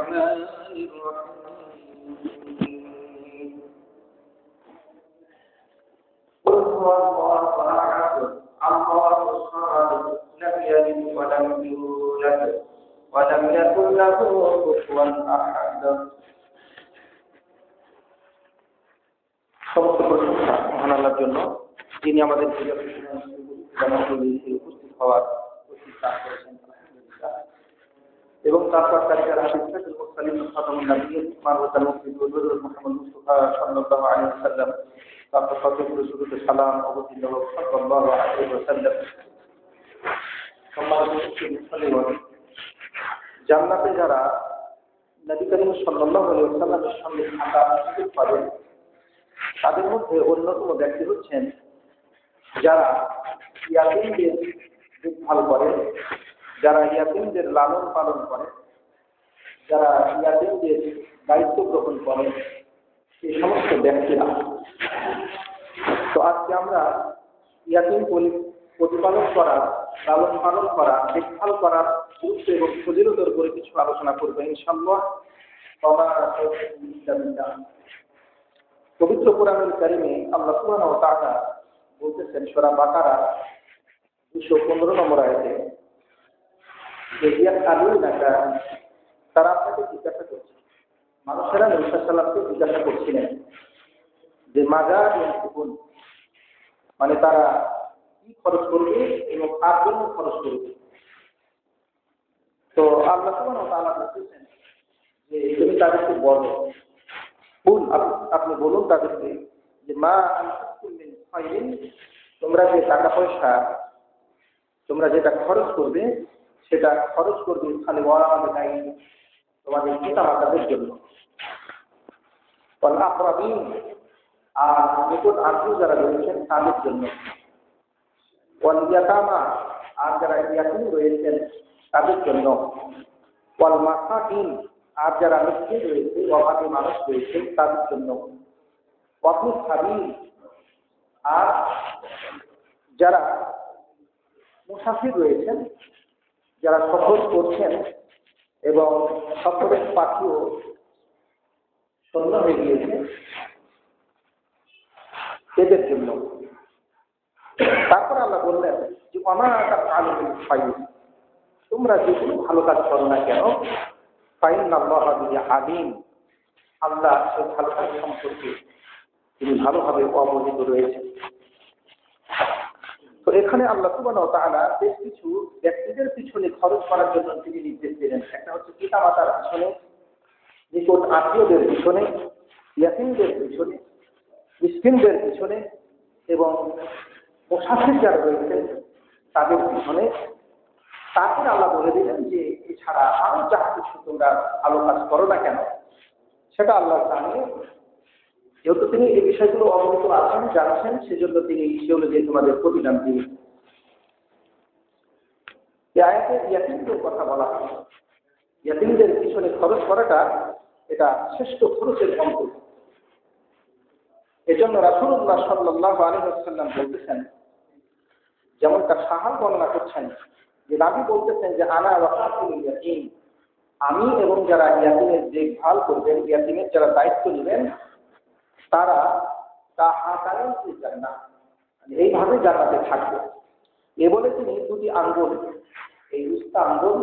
الرحمن الرحيم قل هو الله أحد الله الصمد لم يلد ولم يولد ولم يكن له كفوا أحد সমস্ত প্রশংসা মহান আল্লাহর জন্য, যিনি আমাদের উপস্থিত হওয়ার প্রতিষ্ঠা করেছেন এবং তারপর তার হাদিসুল মুরসালিন খাতামুন নবিয়্যিন মারুতাল মুফতিদুল মুহাম্মদ মুস্তাফা সাল্লাল্লাহু আলাইহি ওয়াসাল্লাম, তারপর সত্যিকার রাসূলুল্লাহ সালাম অবতীর্ণ হোক সাল্লাল্লাহু আলাইহি ওয়াসাল্লাম। জান্নাতে যারা নবী করিম সাল্লাল্লাহু আলাইহি ওয়াসাল্লামের সঙ্গে থাকার সুযোগ পাবেন, তাদের মধ্যে অন্যতম ব্যক্তি হচ্ছেন যারা ইয়াতীমদের দেখভাল করে, যারা ইয়াতীমদের লালন পালন করে, যারা ইয়াতীমদের দায়িত্ব গ্রহণ করে, এই সমস্ত ব্যক্তিরা। তো আজকে আমরা ইয়াতীম প্রতিপালন করা, লালন পালন করা, দেখভাল করার গুরুত্ব এবং ফজিলতের উপরে কিছু আলোচনা করবো ইনশাআল্লাহ। পবিত্র কোরআনুল কারীমে আল্লাহ সুবহানাহু ওয়া তাআলা বলতেছেন সূরা বাকারা 215 নম্বর আয়াতে, তারা আপনাকে জিজ্ঞাসা করছে, মানুষেরা নবী সাল্লাল্লাহু আলাইহি ওয়াসাল্লামকে জিজ্ঞাসা করছিলেন যে মাযা ইউনফিকুন, মানে তারা কি খরচ করবে এবং কার জন্য খরচ করবে। তো আল্লাহ সুবহানাহু ওয়া তাআলা বলতেছেন যে তুমি তাদেরকে বলো, আপনি বলুন তাদেরকে যে মা আনফাকতুম মিন খায়রিন, তোমরা যে টাকা পয়সা তোমরা যেটা খরচ করবে সেটা খরচ করবে খালি ওয়ালিদাইন, তোমাদের পিতামাতাদের জন্য, ওয়াল আকরাবিন, আর নিকট আত্মীয় যারা রয়েছেন তাদের জন্য, ওয়াল ইয়াতামা, আর যারা ইয়াতীম রয়েছেন তাদের জন্য, ওয়াল মাসাকিন, আর যারা মিসকিন রয়েছে, অভাবী মানুষ রয়েছে তাদের জন্য, ওয়াবনি সাবিল, আর যারা মুসাফির রয়েছেন, যারা সফর করছেন এবং সফরের পাখিও শূন্য হয়ে গিয়েছে এদের জন্য। তারপর আল্লাহ বললেন যে অনাটা আলিমুল ফাইল, তোমরা যে কোনো ভালো কাজ করো না কেন, ফাইন্নাল্লাহা বিহি আলিম, আল্লাহ সেই ভালো কাজ সম্পর্কে তিনি ভালোভাবে অবহিত রয়েছেন। তো এখানে আল্লাহ সুবহানাহু ওয়া তাআলা বেশ কিছু ব্যক্তিদের পিছনে খরচ করার জন্য তিনি নির্দেশ দিলেন। একটা হচ্ছে পিতামাতার পিছনে, নিকট আত্মীয়দের পিছনে, ইয়াতীমদের পিছনে, মিসকিনদের পিছনে এবং মুসাফির যারা রয়েছেন তাদের পিছনে। তারপরে আল্লাহ বলে দিলেন যে এছাড়া আরো যা কিছু তোমরা ভালো কাজ করো না কেন সেটা আল্লাহ জানে, যেহেতু তিনি এই বিষয়গুলো অবগত আছেন, জানছেন, সেজন্য তিনি সেগুলো যে তোমাদের প্রতিদান দিবেন। এই আয়াতে ইয়াতীমদের কথা বলা হয়, ইয়াতীমদের পিছনে খরচ করাটা এটা শ্রেষ্ঠ খরচের অঙ্ক। এজন্য রাসূলুল্লাহ সাল্লাল্লাহু আলাইহি ওয়াসাল্লাম বলতেছেন, যেমন তার সাহাবা বর্ণনা করছেন যে নবী বলতেছেন যে আনা ওয়াকাতুল ইয়াতীম, আমি এবং যারা ইয়াতীমের দেখভাল করবেন, ইয়াতীমের যারা দায়িত্ব নেবেন, তারা কাহাতাইন ফিল জান্নাহ, এইভাবে জান্নাতে থাকবে। এ বলে তিনি দুটি আঙ্গুল, এই উস্তা আঙ্গুল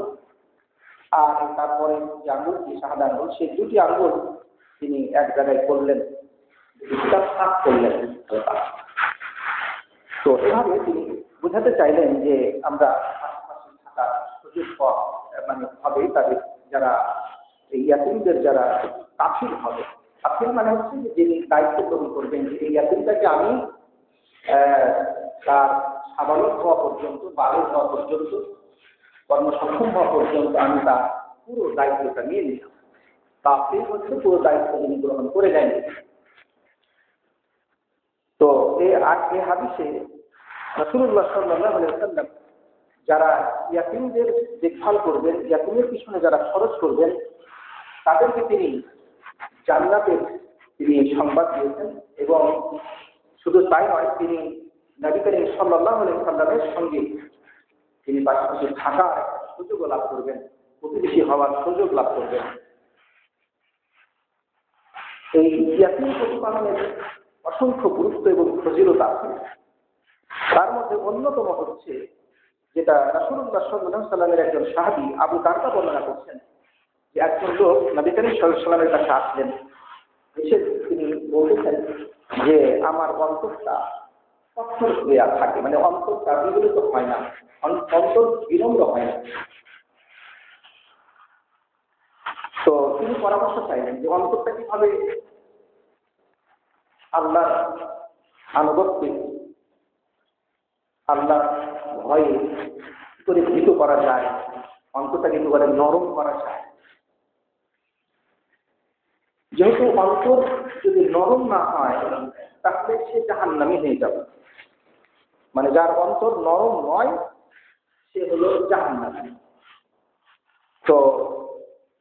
আর তারপরে যে আঙ্গুলটি শাহাদা আঙ্গুল, সেই দুটি আঙ্গুল তিনি এক জায়গায় করলেন, ইস্তাফাক করলেন। তো এভাবে তিনি বোঝাতে চাইলেন যে আমরা পাশাপাশি থাকার সুযোগ মানে হবে তাদের, যারা ইয়াতীমদের যারা কাফিল হবে। কাফিল মানে হচ্ছে যে যিনি দায়িত্ব গ্রহণ করবেন, যে এই ইয়াতীমটাকে আমি তার সাবালক হওয়া পর্যন্ত, বালেগ হওয়া পর্যন্ত, কর্মসক্ষম হওয়া পর্যন্ত আমি তার পুরো দায়িত্বটা নিয়ে নিলাম। কাফিল হচ্ছে পুরো দায়িত্ব যিনি গ্রহণ করে নেন। তো এই হাদিসে রাসূলুল্লাহ সাল্লাল্লাহু আলাইহি ওয়াসাল্লাম যারা ইয়াতীমদের দেখভাল করবেন, ইয়াতীমের পিছনে যারা খরচ করবেন, তাদেরকে তিনি জান্নাতের তিনি সংবাদ দিয়েছেন। এবং শুধু তাই নয়, তিনি নবী করিম সাল্লাল্লাহু আলাইহি ওয়াসাল্লামের সঙ্গে তিনি পাশাপাশি থাকার সুযোগ লাভ করবেন, প্রতিবেশী হওয়ার সুযোগ লাভ করবেন। এই ইয়াতীম প্রতিপালনের অসংখ্য গুরুত্ব এবং ফজিলত আছে। তার মধ্যে অন্যতম হচ্ছে যেটা রাসূলুল্লাহ সাল্লাল্লাহু আলাইহি ওয়াসাল্লামের একজন সাহাবী আবু দারদা বর্ণনা করছেন যে একজন লোক নবী করিম সাল্লাল্লাহু আলাইহি ওয়াসাল্লামের কাছে আসলেন। এসে তিনি বলতেছেন যে আমার অন্তরটা কঠোর হয়ে থাকে, মানে অন্তরটা বিগলিত হয় না, অন্তর বিনম্র হয় না। তো তিনি পরামর্শ চাইলেন যে অন্তরটা কিভাবে আল্লাহর আনুগত্যে, আল্লাহর ভয়ে কি করে ভীত করা যায়, অন্তরটাকে কি করে নরম করা যায়। যেহেতু অন্তর যদি নরম না হয় তাহলে সে জাহান্নামী হয়ে যাবে, মানে যার অন্তর নরম নয় সে হলো জাহান্নামী। তো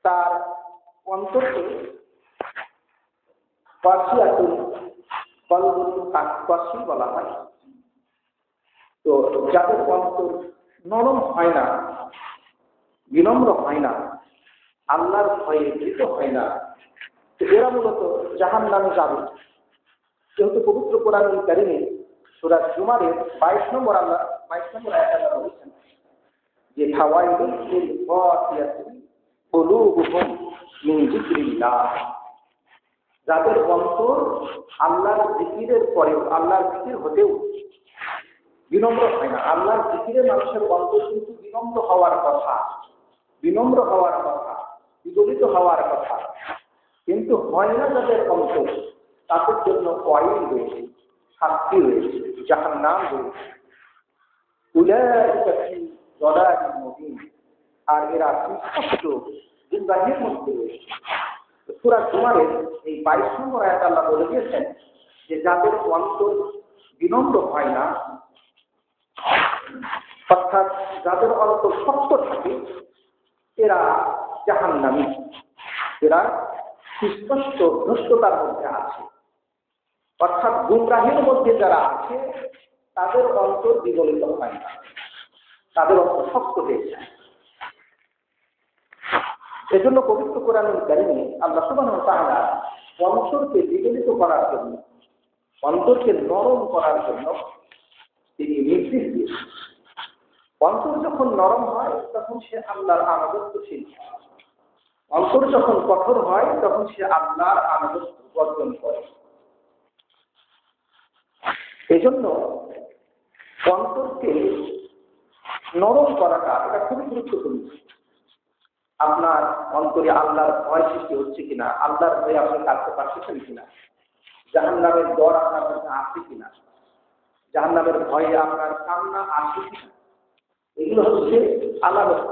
তার অন্তরকে কাশি বলা হয়। তো যাদের অন্তর নরম হয় না, বিনম্র হয় না, আল্লাহর ভয়ে ভীত হয় না, এরা মূলত জাহান্নামে যাবে। যেহেতু পবিত্র কোরআনুল কারীমে সূরা জুমারের 22 নম্বর আয়াতে আল্লাহ বলেছেন যে ফাওয়াইলুল লিল কাসিয়াতি কুলুবুহুম মিন যিকরিল্লাহ, যাদের অন্তর আল্লাহর জিকিরের পরেও, আল্লাহর জিকির হতেও বিনম্র হয় না। আল্লাহর জিকিরে মানুষের অন্তর কিন্তু বিনম্র হওয়ার কথা, বিগলিত হওয়ার কথা, কিন্তু হয় না যাদের অন্তর, তাদের জন্য ওয়াইল রয়েছে, শাস্তি রয়েছে, জাহান্নাম রয়েছে। উলাইকা ফি দালালিন মুবিন, আর এরা স্পষ্ট গুমরাহির মধ্যে রয়েছে। সূরা জুমারের এই 22 নম্বর আয়াতে আল্লাহ বলে দিয়েছেন যে যাদের অন্তর বিনম্র হয় না, অর্থাৎ যাদের অন্তর শক্ত থাকে, এরা জাহান্নামী, এরা স্পষ্ট ভ্রষ্টতার মধ্যে আছে। অর্থাৎ গুমরাহির মধ্যে যারা আছে তাদের অন্তর বিগলিত হয় না, তাদের অন্তর শক্ত হয়ে যায়। এজন্য পবিত্র কোরআনুল কারীমে আল্লাহ সুবহানাহু ওয়া তাআলা অন্তরকে বিগলিত করার জন্য, অন্তরকে নরম করার জন্য তিনি নির্দেশ দিয়েছেন। অন্তর যখন নরম হয় তখন সে আল্লাহর আনুগত্যশীল হয়, অন্তর যখন কঠোর হয় তখন সে আল্লাহর আনুগত্য বর্জন করে। এজন্য অন্তরকে নরম করাটা এটা খুবই গুরুত্বপূর্ণ। আপনার অন্তরে আল্লাহর ভয় সৃষ্টি হচ্ছে কিনা, আল্লাহর ভয়ে আপনি কাটতে পারছেন কিনা, জাহান্নামের ডর আপনার মধ্যে আছে কিনা, জাহান্নামের ভয়ে আপনার কান্না আসে কিনা, এগুলো হচ্ছে আলাদত।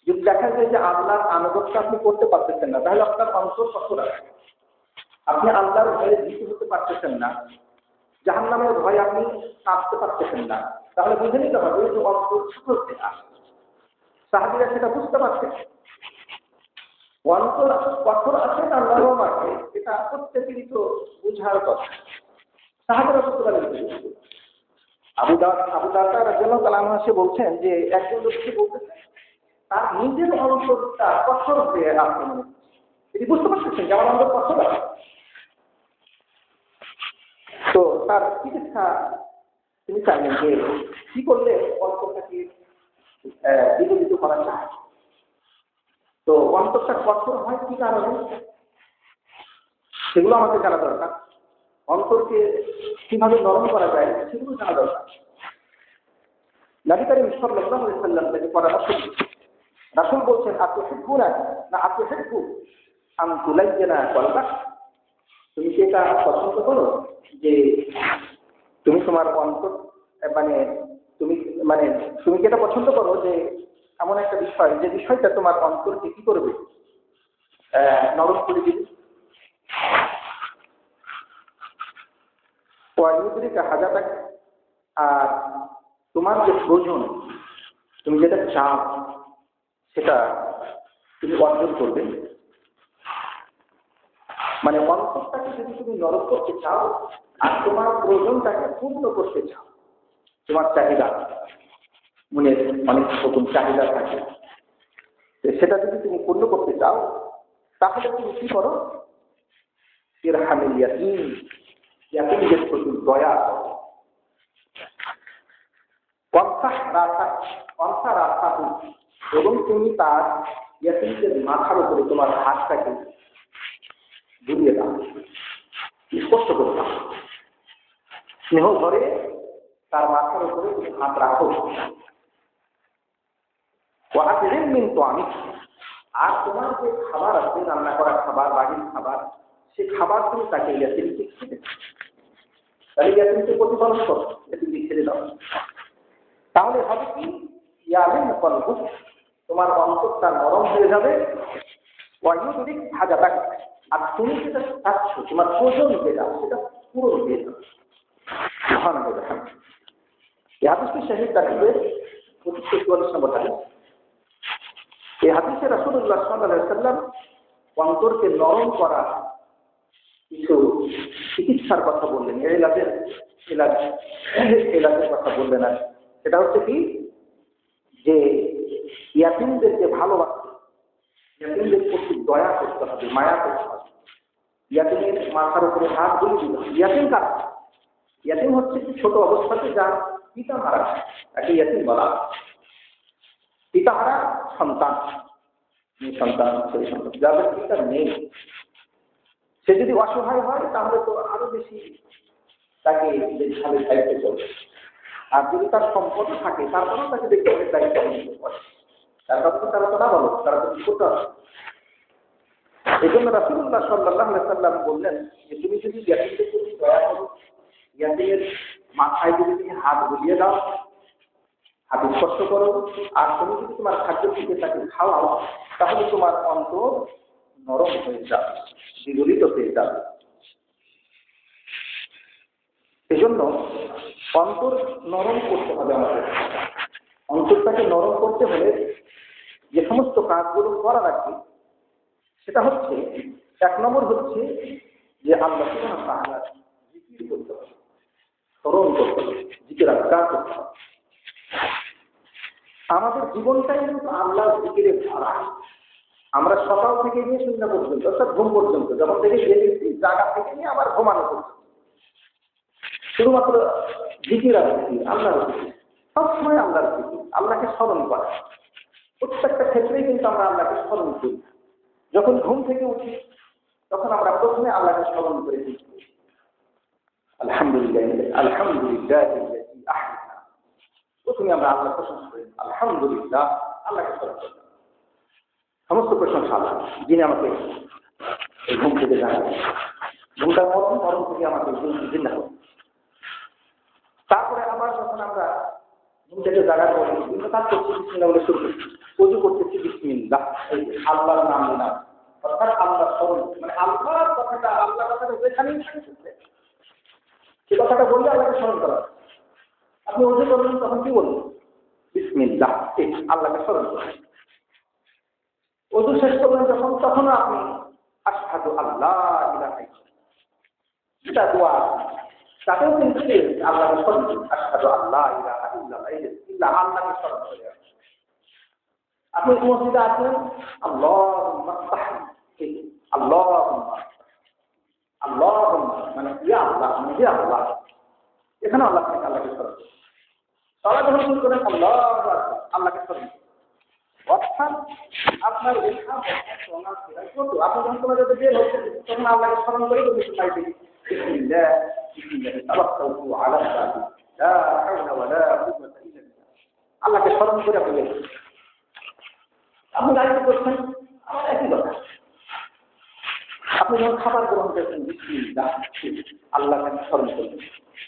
যদি দেখা যায় যে আল্লাহর আনুগত্য আপনি করতে পারতেছেন না, তাহলে আপনার অন্তর কঠোর আছে। আপনি আল্লাহর ভয়ে ভীত হতে পারতেছেন না, জাহান্নামের ভয়ে আপনি কাঁদতে পারতেছেন না, তাহলে বুঝে নিতে হবে যে অন্তর ছোট হতে আসে। সাহাবীরা সেটা বুঝতে পারছে। অন্তর কঠোর আছে না নরম আছে, এটা প্রত্যেকেরই তো বুঝার কথা। সাহাবীরা বুঝতে পারেন। আবু দারদা রাদিয়াল্লাহু তাআলা আনহু বলছেন যে একজন ব্যক্তি বলতেছে তার নিজের অন্তরটা কঠোর হয়ে আছে, তিনি বুঝতে পারতেছেন যে আমার অন্তর কঠোর আছে। তো তার চিকিৎসা তিনি চাইলেন যে কি করলে অন্তরটাকে বিগলিত করা যায়। তো অন্তরটা কঠোর হয় কি কারণে, সেগুলো আমাকে জানা দরকার। অন্তরকে কিভাবে নরম করা যায় সেগুলো জানা দরকার। নবী করিম সাল্লাল্লাহু আলাইহি ওয়াসাল্লাম থেকে পরামর্শ দিচ্ছেন। রাসূল বলছেন আতুহিব্বুনা না আতুহিব্বু আন তুলাইয়িনা কলবাক, তুমি কি এটা পছন্দ করো যে তুমি তোমার অন্তর তুমি কি এটা পছন্দ করো যে এমন একটা বিষয় যে বিষয়টা তোমার অন্তরকে কি করবে, নরম করে দিবে। হাজার, আর তোমার যে প্রয়োজন, তুমি যেটা চাও সেটা তুমি অর্জন করবে। মানে অন্তরটাকে যদি তুমি নরম করতে চাও আর তোমার প্রয়োজনটাকে পূর্ণ করতে চাও, তোমার চাহিদা, মনের অনেক রকম চাহিদা থাকে, সেটা যদি তুমি পূর্ণ করতে চাও তাহলে তুমি কি করো, ইরহামিল ইয়াতীম, ইয়াতীমদের প্রতি দয়া করো। এবং তুমি তার ইয়াতীমদের মাথার উপরে তোমার হাতটাকে বুলিয়ে দাও, স্পষ্ট করে দাও, স্নেহ ধরে তার মাথার উপরে তুমি হাত রাখো। আর তোমার যে খাবার আছে, রান্না করা খাবার, বাড়ির খাবার, সে খাবার তুমি তাকে ইয়াতীমকে খেতে দাও। তাহলে ইয়াতীমকে প্রতিপালন করো, ইয়াতীমকে ছেড়ে দাও। তাহলে হবে কি, ইয়ালিন কলবুক, তোমার অন্তরটা নরম হয়ে যাবে। ওয়ায়ুদিক হাজাতাক, আর তুমি যেটা চাচ্ছ, তোমার প্রয়োজন যেটা, সেটা পূরণ হয়ে যাবে। এই হাদিসটি শহীদ তাকবীর ২৪৪ নম্বর হাদিস। এই হাদিসে রাসূলুল্লাহ সাল্লাল্লাহু আলাইহি ওয়াসাল্লাম অন্তরকে নরম করা কিছু চিকিৎসার কথা বললেন, এলাজের কথা বললেন। আর সেটা হচ্ছে কি, যে ইয়াতীমদেরকে ভালোবাসতে, ইয়াতীমদের প্রতি দয়া করতে হবে, মায়া করতে হবে। ইয়াতীমের মাথার উপরে হাত বুলিয়ে দিতে হবে। ইয়াতীম কারা? ইয়াতীম হচ্ছে কি, ছোট অবস্থাতে যার পিতা মারা যায় তাকে ইয়াতীম বলা। পিতাহারা সন্তান, যাদের পিতা নেই, সে যদি অসহায় হয় তাহলে তো আরো বেশি তাকে ভালো দায়িত্ব চলবে। আর যদি তার সম্পদ থাকে, তারপরেও তাকে দেখতে অনেক দায়িত্ব নিতে পারে। তার কারণে তারা তো না বলো, তারা তো কি করতে হবে। এই জন্য রাসূলুল্লাহ সাল্লাল্লাহু আলাইহি ওয়াসাল্লাম বললেন যে তুমি যদি ইয়াতীমদের প্রতি দয়া করো, ইয়াতীমের মাথায় যদি তুমি হাত বুলিয়ে দাও, হাত স্পর্শ করো, আর তুমি যদি তোমার খাদ্য থেকে তাকে খাওয়াও, তাহলে তোমার অন্তর নরম হয়ে যাবে, বিগলিত হয়ে যাবে। এই জন্য অন্তর নরম করতে হবে আমাদের। অন্তরটাকে নরম করতে হলে যে সমস্ত কাজগুলো করা লাগবে, সেটা হচ্ছে, ১ নম্বর হচ্ছে যে আল্লাহ সুবহানাহু ওয়া তাআলা জিকির করতে হবে, স্মরণ করতে হবে, জিকির আজকার করতে হবে। আমাদের জীবনটাই কিন্তু আল্লাহর জিকিরে ভরা। আমরা সকাল থেকে নিয়ে সন্ধ্যা পর্যন্ত, অর্থাৎ ঘুম পর্যন্ত, যখন থেকে জেগেছি, জায়গা থেকে নিয়ে আবার ঘুমানো পর্যন্ত, শুধুমাত্র জিকির আর জিকির, আল্লাহর জিকির, সবসময় আল্লাহর জিকির, আল্লাহকে স্মরণ করা। প্রত্যেকটা ক্ষেত্রেই কিন্তু আমরা আল্লাহকে স্মরণ করি। যখন ঘুম থেকে উঠি, তখন আমরা প্রথমে আল্লাহকে স্মরণ করে দিই, আলহামদুলিল্লাহ, আলহামদুলিল্লাহ, প্রথমে আমরা আল্লাহ প্রশংসা করি, আলহামদুলিল্লাহ, আল্লাহকে স্মরণ করি। সমস্ত প্রশংসা আল্লাহ, যিনি আমাকে এই ঘুম থেকে জানান, ঘুমটার মরণ থেকে আমাকে জিন্দা করেন। তারপরে আবার যখন আমরা ঘুম থেকে জাগার পরে বিভিন্ন কাজ করছি, বিসমিল্লাহ বলে শুরু করছি, ওযু করতেছি, বিসমিল্লাহ, আল্লাহর নাম নিলাম, অর্থাৎ আল্লাহ স্মরণ, মানে আল্লাহর কথাটা, আল্লাহর কথাটা যেখানেই থাকছে সে কথাটা বললে আল্লাহকে স্মরণ করা। আপনি ওযু করবেন, তখন কি বলবেন? বিসমিল্লাহ, আল্লাহকে স্মরণ করবেন। ওযু শেষ করবেন যখন, তখনও আপনি আশহাদু আল্লাহ ইলাহা ইল্লাল্লাহ, যেটা দোয়া, তাতেও কিন্তু আল্লাহকে স্মরণ করুন, আশহাদু আল্লাহ ইলাহা ইল্লাল্লাহ, ইল্লাহ, আল্লাহকে স্মরণ করে। আপনি মসজিদে আছেন, আল্লাহুম্মা ইফতাহলি, আল্লাহুম্মা, আল্লাহুম্মা মানে ইয়া আল্লাহ, মানে ইয়া আল্লাহ, এখানে আল্লাহ থেকে আল্লাহকে স্মরণ করুন। তারা যখন শুরু করেন আল্লাহু আকবার, আল্লাহকে স্মরণ করুন। অর্থাৎ আপনার লেখা কত, আপনি যখন তোমার যাতে বের হচ্ছেন, তখন আল্লাহকে স্মরণ করে বলতে চাইবেন, বিসমিল্লাহ, বিসমিল্লাহ তাওয়াক্কালতু আলা আল্লাহ, লা হাওলা ওয়ালা কুওয়াতা ইল্লা বিল্লাহ, আল্লাহকে স্মরণ করে আপনি আপনি দায়িত্ব করছেন। আমার একই কথা, আপনি যখন খাবার গ্রহণ করছেন, বিসমিল্লাহ, আল্লাহকে স্মরণ করবেন।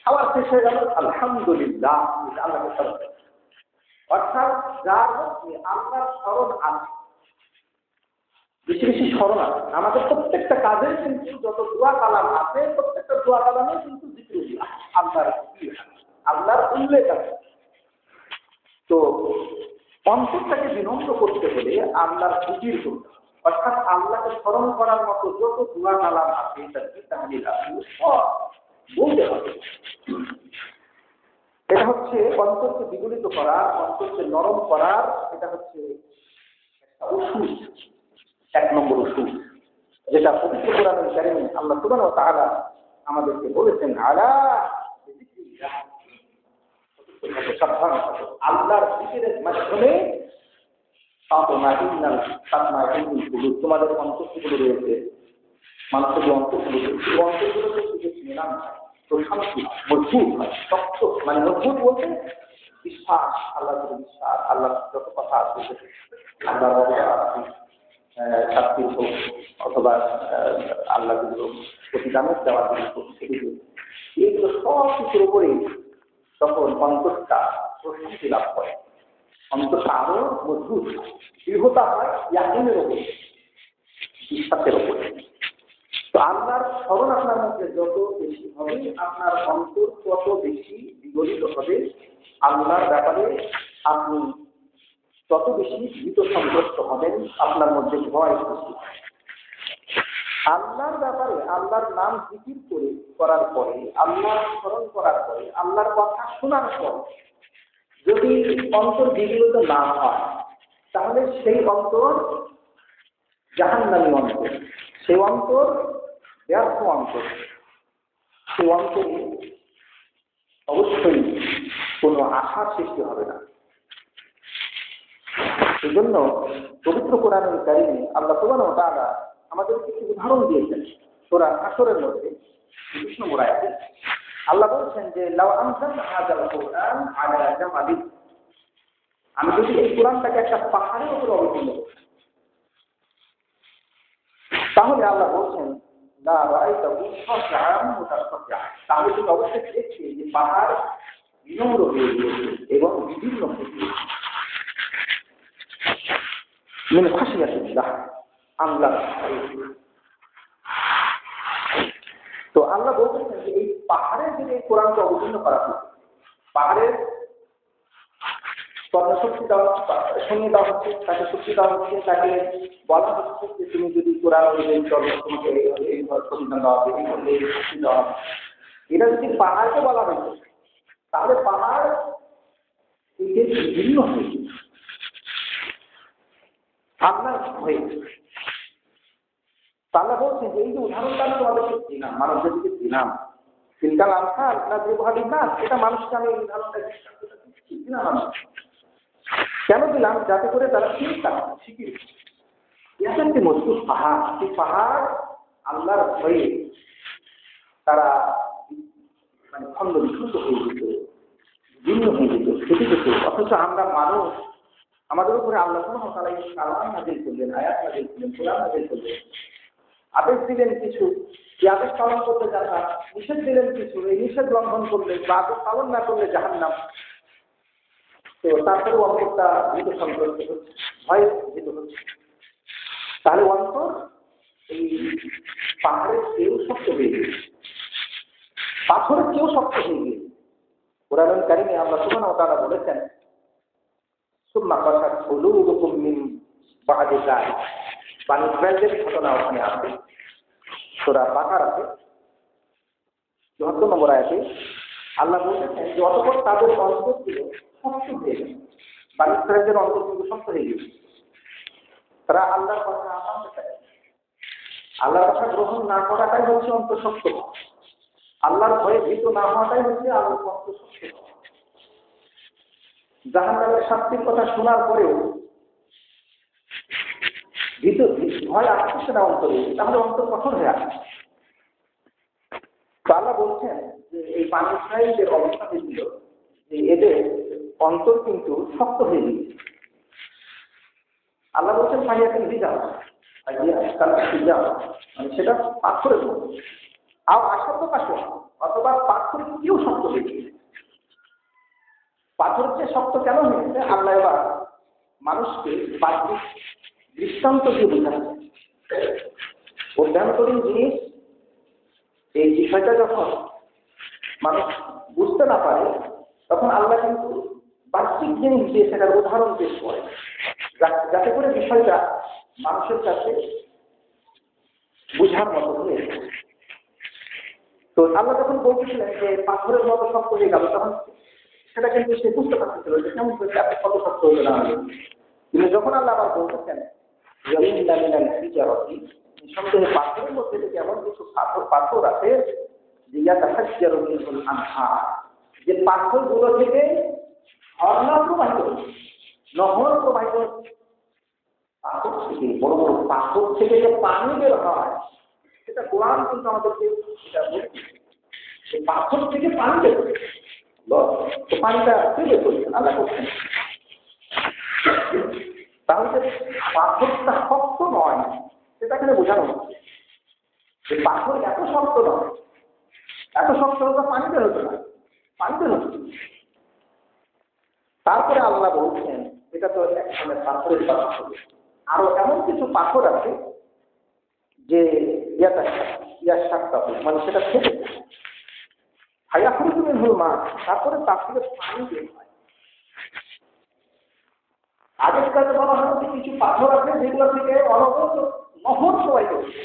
খাবার শেষ হয়ে গেল, আলহামদুলিল্লাহ, আল্লাহকে স্মরণ করবেন। অর্থাৎ যার মধ্যে আল্লাহর স্মরণ আছে, বেশি বেশি স্মরণ আছে, আমাদের প্রত্যেকটা কাজের কিন্তু যত দোয়া কালাম আছে, প্রত্যেকটা দোয়া কালামে কিন্তু জিকিরুল্লাহ, আল্লাহর জিকির, আল্লাহর উল্লেখ আছে। তো অন্তরটাকে বিনম্র করতে হলে আল্লাহর জিকির করতে হবে, অর্থাৎ আল্লাহকে স্মরণ করার মতো যত দোয়া কালাম আছে, তাহলিল আছে, সব বলতে হবে। এটা হচ্ছে অন্তরকে বিগলিত করার, অন্তরকে নরম করার, এটা হচ্ছে একটা ওষুধ, ১ নম্বর ওষুধ। যেটা পবিত্র কোরআনুল কারীমে আল্লাহ সুবহানাহু ওয়া তাআলা আমাদেরকে বলেছেন আলা বিযিকরিল্লাহ, সাবধান থাকো আল্লাহর জিকিরের মাধ্যমে তাতমাইন্নাল কুলুব, তোমাদের অন্তরগুলো রয়েছে, মানুষের যে অন্তরগুলো রয়েছে এই অন্তরগুলোতে যে নিরাম প্রশান্তি মজবুত হয়, শক্ত, মানে মজবুত বলতে বিশ্বাস, আল্লাহর বিশ্বাস, আল্লাহ যত কথা আছে আল্লাহ শাস্তি হোক অথবা আল্লাহ প্রতিদানের দেওয়ার জন্য এইগুলো সব কিছুর উপরেই তখন অন্তরটা প্রশান্তি লাভ করে, অন্তরটা আরো মজবুত হয়, দৃঢ়তা হয় ইয়াকিনের উপরে, বিশ্বাসের উপরে। তো আল্লাহর স্মরণ আপনার মধ্যে যত বেশি হবে আপনার অন্তর তত বেশি বিগলিত হবে, আল্লাহর ব্যাপারে আপনি তত বেশি ভীত সন্ত্রস্ত হবেন, আপনার মধ্যে ভয় সৃষ্টি হবে। আল্লাহর ব্যাপারে আল্লাহর নাম জিকির করার পরে, আল্লাহর স্মরণ করার পরে, আল্লাহর কথা শোনার পর যদি অন্তর বিগলিত না হয় তাহলে সেই অন্তর জাহান্নামী অন্তর, সেই অন্তর ব্যর্থ অন্তর, সেই অন্তরে অবশ্যই কোনো আশার সৃষ্টি হবে না। এই জন্য পবিত্র কোরআনুল কারীমে আল্লাহ সুবহানাহু ওয়া তাআলা আমাদের কিছু উদাহরণ দিয়েছেন। সূরা হাশরের মধ্যে ২০ নম্বর আয়াতে আল্লাহ বলছেন যে লাউ আনজালনা হাযাল কুরআন আলা জাবালিন, আমি যদি এই কোরআনটাকে একটা পাহাড়ের উপরে অবতীর্ণ করি তাহলে আল্লাহ বলছেন লা রাআইতাহু খাশআন মুতাসাদ্দিআন, তাহলে তুমি অবশ্যই দেখবে যে পাহাড় বিনম্র হয়ে গিয়েছে এবং বিভিন্ন হয়ে গিয়েছে মিন খাশিয়াতিল্লাহ, আল্লাহ। তো আল্লাহ বলছেন যে এই পাহাড়ের যদি এই কোরআনকে অবতীর্ণ করা হয়, পাহাড়ের কর্মশক্তি শুনিয়ে দেওয়া হচ্ছে, তাকে শক্তি দেওয়া হচ্ছে, তাকে বলা হচ্ছে যে তুমি যদি কোরআন অনুযায়ী চলো তোমাকে এই প্রতিদান দেওয়া হবে, এই করলে এই শক্তি দেওয়া হবে। এটা যদি পাহাড়কে বলা হয়েছে তাহলে পাহাড় ভিন্ন হয়েছে আপনার হয়ে। আল্লাহ বলছেন যে এই যে উদাহরণটা আমি তোমাদেরকে দিলাম, মানুষ যদি দিলাম সিলকাল আনসার না ব্যবহারিক না, এটা মানুষকে আমি এই উদাহরণটা দিলাম মানুষ কেন দিলাম, যাতে করে তারা চিন্তা শিখে এত একটি মজবুত পাহাড়, সেই পাহাড় আল্লাহর ভয়ে তারা মানে খন্ড বিখণ্ড হয়ে যেত, ভিন্ন হয়ে যেত, ফেটে যেত। অথচ আমরা মানুষ, আমাদের উপরে আল্লাহ সুবহানাহু ওয়া তাআলা এই কালাম নাযিল করলেন, আয়াত নাযিল করলেন, কোরআন নাযিল করলেন, আদেশ দিলেন কিছু, যে আদেশ পালন করতে জান্নাত, নিষেধ দিলেন কিছু, এই নিষেধ লঙ্ঘন করলে বা আদেশ পালন না করলে জাহান্নাম। তো তারপরে অন্তরটা ভীত সন্ত্রস্ত হচ্ছে, ভয় ভীত হচ্ছে। তাহলে অন্তর এই পাহাড়ের কেউ শক্ত হয়ে গিয়েছে, পাথরের কেউ শক্ত হয়ে গিয়েছে। কোরআনুল কারীমে আল্লাহ সুবহানাহু ওয়া তাআলা বলেছেন সুম্মা কাসাত কুলুবুকুম মিন বা'দি যালিক, বনী ইসরাঈলের ঘটনা ওখানে আছে, সূরা বাকারাতে ৭৪ নম্বর আয়াতে আল্লাহ বলেছেন যে অতঃপর তাদের অন্তরগুলো শক্ত হয়ে গেছে, বনী ইসরাঈলের অন্তরগুলো শক্ত হয়ে গেছে। তারা আল্লাহর কথা মানতে চায়, আল্লাহর কথা গ্রহণ না করাটাই হচ্ছে অন্তঃশক্ত, আল্লাহর ভয়ে ভীত না হওয়াটাই হচ্ছে আল্লাহর অন্তঃশক্ত। জাহান্নামের শাস্তির কথা শোনার পরেও ভীত ভয় আসছে না অন্তরে, তাহলে অন্তর কঠোর হয়ে আসে। তো আল্লাহ বলছেন যে এই বনী ইসরাঈলের অবস্থা হয়েছিল যে এদের অন্তর কিন্তু শক্ত হয়ে গিয়েছে। আল্লাহ বলছেন ফাইয়াতুল হিজার, মানে সেটা পাথরের মতো, আর আশাদ্দ কাশওয়া, অথবা পাথর কেউ শক্ত হয়ে গিয়েছে। পাথরের চেয়ে শক্ত কেন হয়েছে আল্লাহ এবার মানুষকে বাহ্যিক দৃষ্টান্ত দিয়ে বোঝাচ্ছে। অভ্যন্তরীণ জিনিস এই বিষয়টা যখন মানুষ বুঝতে না পারে তখন আল্লাহ কিন্তু বাহ্যিক জিনিস দিয়ে সেটার উদাহরণ পেশ করে, যাতে করে বিষয়টা মানুষের কাছে বুঝার মতো হয়ে যায়। তো আল্লাহ যখন বলতেছিলেন যে পাথরের মতো শক্ত হয়ে গেল, তখন সেটা কিন্তু সে বুঝতে পারতেছিল যে কেমন করে আপনি কত শক্ত হয়ে গেল। কিন্তু যখন আল্লাহ আবার বলতেছেন নিঃসন্দেহে পাথরের মধ্যে থেকে এমন কিছু পাথর আছে যে ইয়াতাফাজ্জারু মিনহুল আনহার, যে পাথরগুলো থেকে ঝর্ণা প্রবাহিত হচ্ছে, নহর প্রবাহিত হচ্ছে। পাথর থেকে, বড় বড় পাথর থেকে যে পানি বের হয়, সেটা কোরআন কিন্তু আমাদেরকে সেটা বলছে। সেই পাথর থেকে পানি বের হচ্ছে, তো পানিটা কে বের করছেন? আল্লাহ করছেন। তাহলে পাথরটা শক্ত নয়, সেটা এখানে বোঝানো হচ্ছে যে পাথর এত শক্ত নয়, এত শক্ত হতো পানি বের হতো না, পানি বের হচ্ছে। তারপরে আল্লাহ বলছেন এটা তো এক ধরনের পাথরের কথা হবে, আরো এমন কিছু পাথর আছে যে ইয়ার সাতটা মানে সেটা থেকে হায়াফুল মা, তারপরে তার থেকে পানি বের হয়। আগের কাজে বলা হচ্ছে কিছু পাথর আছে যেগুলো থেকে অনবরত নহর প্রবাহিত হচ্ছে,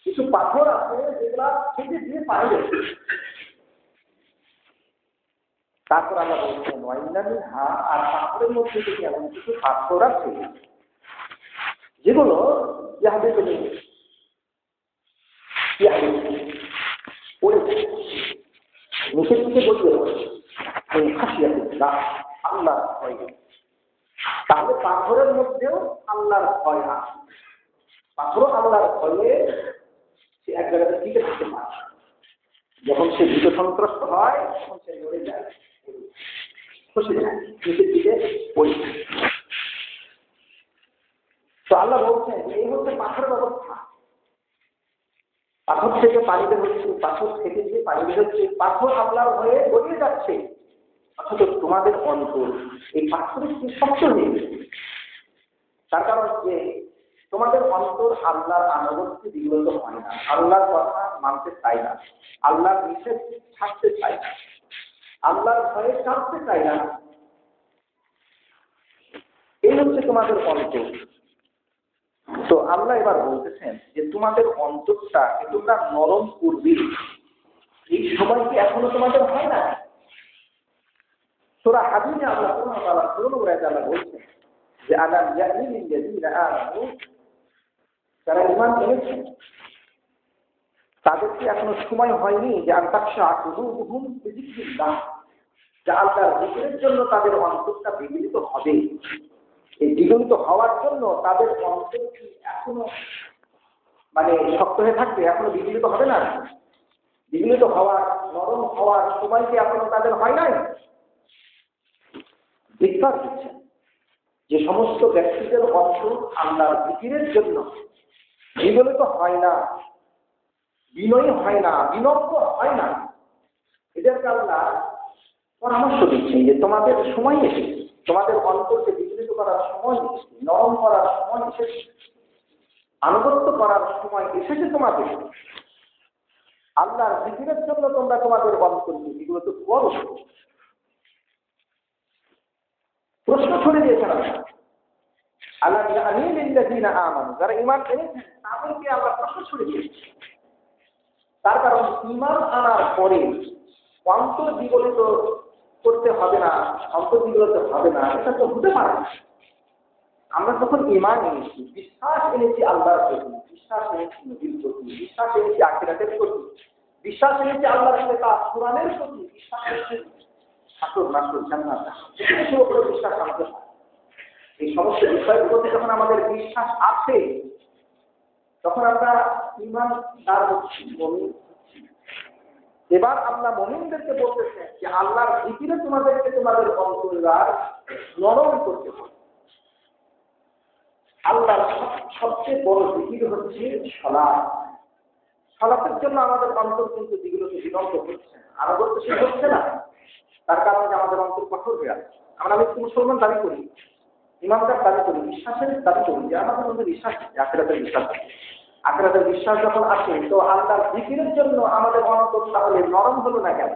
কিছু পাথর আছে যেগুলা থেকে দিয়ে পানি বের হচ্ছে। তারপর আমরা বলছেন ওয়াইনানি হা, আর পাথরের মধ্যে থেকে এমন কিছু পাথর আছে যেগুলো যাহাদের পড়েছে নিচের দিকে বলতে আল্লাহ ভয়। তাহলে পাথরের মধ্যেও আল্লাহর ভয় আছে, পাথরও আল্লাহর ভয়ে সে এক জায়গাতে টিকে থাকতে পারে। যখন সে ভীত সন্ত্রস্ত হয় তখন সে লড়ে যায়, খসে যায়, নিচের দিকে পড়ে যায়। তো আল্লাহ বলছেন এই হচ্ছে পাথরের অবস্থা। পাথর থেকে পানি বের হচ্ছে, পাথর থেকে যে পানি বের হচ্ছে, পাথর আল্লাহর হয়ে গড়িয়ে যাচ্ছে, অথচ তোমাদের অন্তর এই পাথরের কি শক্ত হয়ে গেছে। তার কারণ যে তোমাদের অন্তর আল্লাহর আনুগত্যে বিগত হয় না, আল্লাহর কথা মানতে চায় না, আল্লাহর নিষেধ ছাড়তে চায় না, আল্লাহর ভয়ে ছাড়তে চায় না। এই হচ্ছে তোমাদের অন্তর। তো আল্লাহ এবার বলতেছেন যে তোমাদের অন্তরটা তোমরা নরম করবে, এই সময় কি এখনো তোমাদের হয় না? সূরা হাদীদে আল্লাহ সুবহানাহু ওয়া তাআলা আল্লাহ বলছেন যে আলাম ইয়ানি লিল্লাযীনা আমানু, যারা ঈমান এনেছেন তাদের কি এখনো সময় হয়নি যে আনতাকশা কুলুবুহুম বিযিকরিল্লাহ, যে আল্লাহর জিকিরের জন্য তাদের অন্তরটা বিগলিত হবে। এই বিগলিত হওয়ার জন্য তাদের অন্তর কি এখনো মানে শক্ত হয়ে থাকবে, এখনো বিগলিত হবে না? বিগলিত হওয়ার, নরম হওয়ার সময় কি এখনো তাদের হয় নাই? ধিক্কার দিচ্ছেন যে সমস্ত ব্যক্তিদের অন্তর আল্লাহর জিকিরের জন্য বিগলিত হয় না, বিনয়ী হয় না, বিনম্র হয় না, এদেরকে আল্লাহ পরামর্শ দিচ্ছেন যে তোমাদের সময় এসেছে, তোমাদের অন্তরকে বিগলিত করার সময় এসেছে, নরম করার সময় এসেছে, আনুগত্য করার সময় এসেছে তোমাদের। আল্লাহর জিকিরের জন্য তোমরা তোমাদের অন্তরকে বিগলিত করো। প্রশ্ন ছড়ে দিয়েছেন আল্লাহ, যারা ঈমান এনেছেন তাদেরকে আল্লাহ প্রশ্ন ছড়ে দিয়েছে। তার কারণ ঈমান আনার পরে অন্তর বিগলিত করতে হবে না, অন্তর বিগলিত হবে না, এটা তো হতে পারে না। আমরা যখন ঈমান এনেছি, বিশ্বাস এনেছি আল্লাহর প্রতি, বিশ্বাস এনেছি নবীর প্রতি, বিশ্বাস এনেছি আখিরাতের প্রতি, বিশ্বাস এনেছি আল্লাহর কিতাব কোরআনের প্রতি, বিশ্বাস এনেছি শাসর নাসর জান্নাত, এগুলোর উপরে বিশ্বাস আমাদের হয়। এই সমস্ত বিষয়গুলোতে যখন আমাদের বিশ্বাস আছে তখন আমরা ঈমান তার মুমিন। এবার আল্লাহ মুমিনদেরকে বলতেছেন যে আল্লাহর জিকিরে তোমাদেরকে তোমাদের অন্তর নরম করতে হবে। আল্লাহর সবচেয়ে বড় জিকির হচ্ছে সালাত। সালাতের জন্য আমাদের অন্তর কিন্তু যেগুলোকে বিলম্ব হচ্ছে, আনুগত্যশীল হচ্ছে না। তার কারণে আমাদের অন্তর কঠোর হয়ে আছে। আমরা মুসলমান দাবি করি, ইমানদার দাবি করি, বিশ্বাসের দাবি করি যে আমাদের মধ্যে বিশ্বাস আছে, আখিরাতের বিশ্বাস আছে। আখিরাতের বিশ্বাস যখন আসে তো আল্লাহর জিকিরের জন্য আমাদের অন্তর তাহলে নরম হলো না কেন?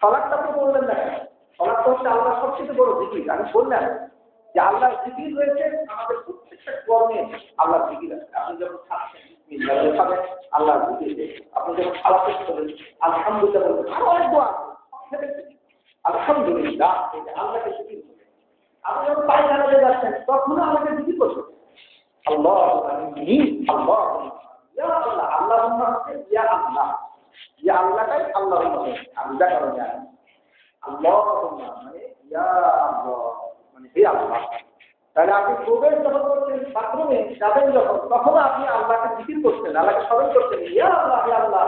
সালাতটা তো বললেন না কেন? সালাতটা হচ্ছে আল্লাহর সবচেয়ে বড় জিকির। আমি বললাম যে আল্লাহর জিকির রয়েছে আমাদের প্রত্যেকটা কর্মে, আল্লাহর জিকির আছে। আপনি যখন খাচ্ছেন খাবেন আল্লাহর জিকির, আপনি যখন খাওয়া শেষ করেন আলহামদুলিল্লাহ বলবেন, আরো অনেক দোয়া আছে আলহামদুলিল্লাহ, আল্লাহকে জিকির। আপনি যখন পায়খানাতে যাচ্ছেন তখনও আমাকে জিকির করবেন। আল্লাহ আল্লাহ ইয়া আল্লাহ আল্লাহুম্মা ইয়া আল্লাহ ইয়া আল্লাহটাই আল্লাহুম্মা আমি যা কারণ জানি আল্লাহুম্মা মানে ইয়া আল্লাহ মানে হে আল্লাহ। তাহলে আপনি প্রবেশ যখন করছেন বাথরুমে যাবেন যখন তখন আপনি আল্লাহকে জিকির করছেন, আল্লাহকে স্মরণ করছেন, ইয়া আল্লাহ ইয়া আল্লাহ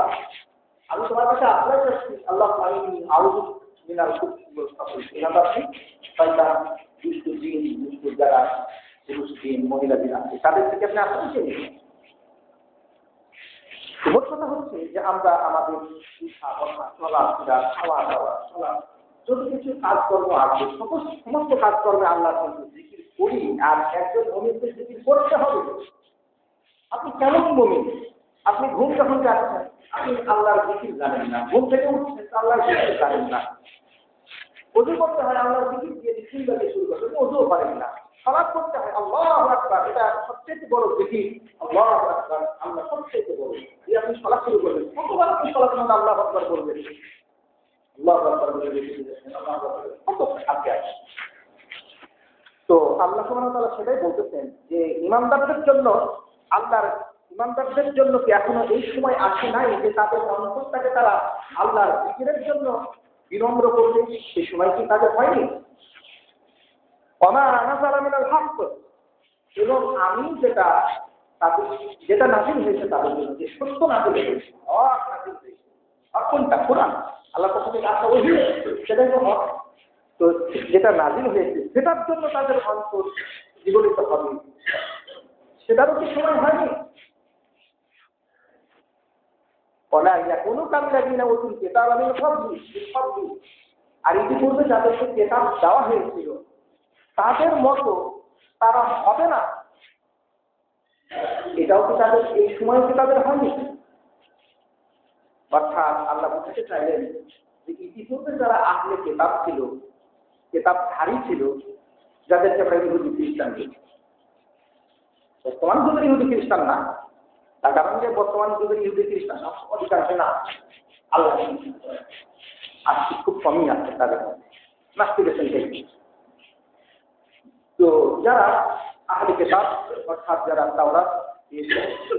আমি তোমার কাছে আশ্রয় চাচ্ছি আল্লাহ আমি আউযু মিনাল খুবুসি ওয়াল খাবাইস। এখানে আপনি শয়তান দুষ্ট জিন দুষ্ট যারা পুরুষ জিন মহিলা জিন আছে তাদের থেকে আপনি আশ্রয় চেয়ে নিন। মোট কথা হচ্ছে যে আমরা আমাদের শিক্ষা চলাফেরা খাওয়া দাওয়া চলা যত কিছু কাজকর্ম আছে সমস্ত কাজকর্মে আল্লাহ কিন্তু জিকির করি। আর একজন মুমিনকে জিকির করতে হবে। আপনি কেমন মুমিন? আপনি ঘুম যখন যাচ্ছেন আপনি আল্লাহর জিকির জানেন না, ঘুম থেকে উঠছেন আল্লাহর জিকির জানেন না, ওযু করতে হয় আল্লাহর জিকির দিয়ে বিসমিল্লাহ দিয়ে শুরু করতে ওযুও পারেন না, সালাত করতে হয় আল্লাহু আকবার এটা সবচেয়ে বড় জিকির আল্লাহু আকবার আল্লাহ সবচেয়ে বড়। এই আপনি সালাত শুরু করবেন কতবার আপনি সালাতের মধ্যে আল্লাহু আকবার বলবেন, আল্লাহু আকবার বলে দিয়েছেন আল্লাহু আকবার কত আগে আছে। তো আল্লাহ সুবহানাহু ওয়া তাআলা সেটাই বলতেছেন যে ইমানদারদের জন্য আল্লাহর ইমানদারদের জন্য কি এখনো এই সময় আসে নাই যে তাদের অন্তরটাকে তারা আল্লাহর জিকিরের জন্য বিনম্র করবে? সেই সময় কি তাদের হয়নি? ওমা নাযালা মিনাল হক এবং আমি যেটা নাযিল হয়েছে তাদের জন্য যে সত্য নাযিল হয়েছে হক নাযিল হয়েছে। আর কোনটা? কোরআন। আল্লাহ পক্ষ থেকে আসা ওহী সেটাই তো হক। তো যেটা নাযিল হয়েছে সেটার জন্য তাদের অন্তর জীবনিত হবে, সেটারও কি সময় হয়নি? কোনো কামিলাবিনা ওতুল কিতাব মিন ক্বাবলি আর ইতিপূর্বে যাদেরকে কিতাব দেওয়া হয়েছিল তাদের মতো তারা হবে না, এটাও কি তাদের এই সময় কি তাদের হয়নি? অর্থাৎ আল্লাহ বুঝাতে চাইলেন যে ইতিপূর্বে যারা আহলে কিতাব ছিল, কিতাবধারী ছিল, যাদেরকে আমরা ইহুদি খ্রিস্টান বলি, বর্তমান যুগের ইহুদি খ্রিস্টান না, তার কারণ যে বর্তমান যুগের ইহুদি খ্রিস্টান অধিকাংশ না আল্লাহ আর খুব কমই আছে তাদের নাস্তিকেশন থেকে। তো যারা আহলে কিতাব অর্থাৎ যারা তাওরাত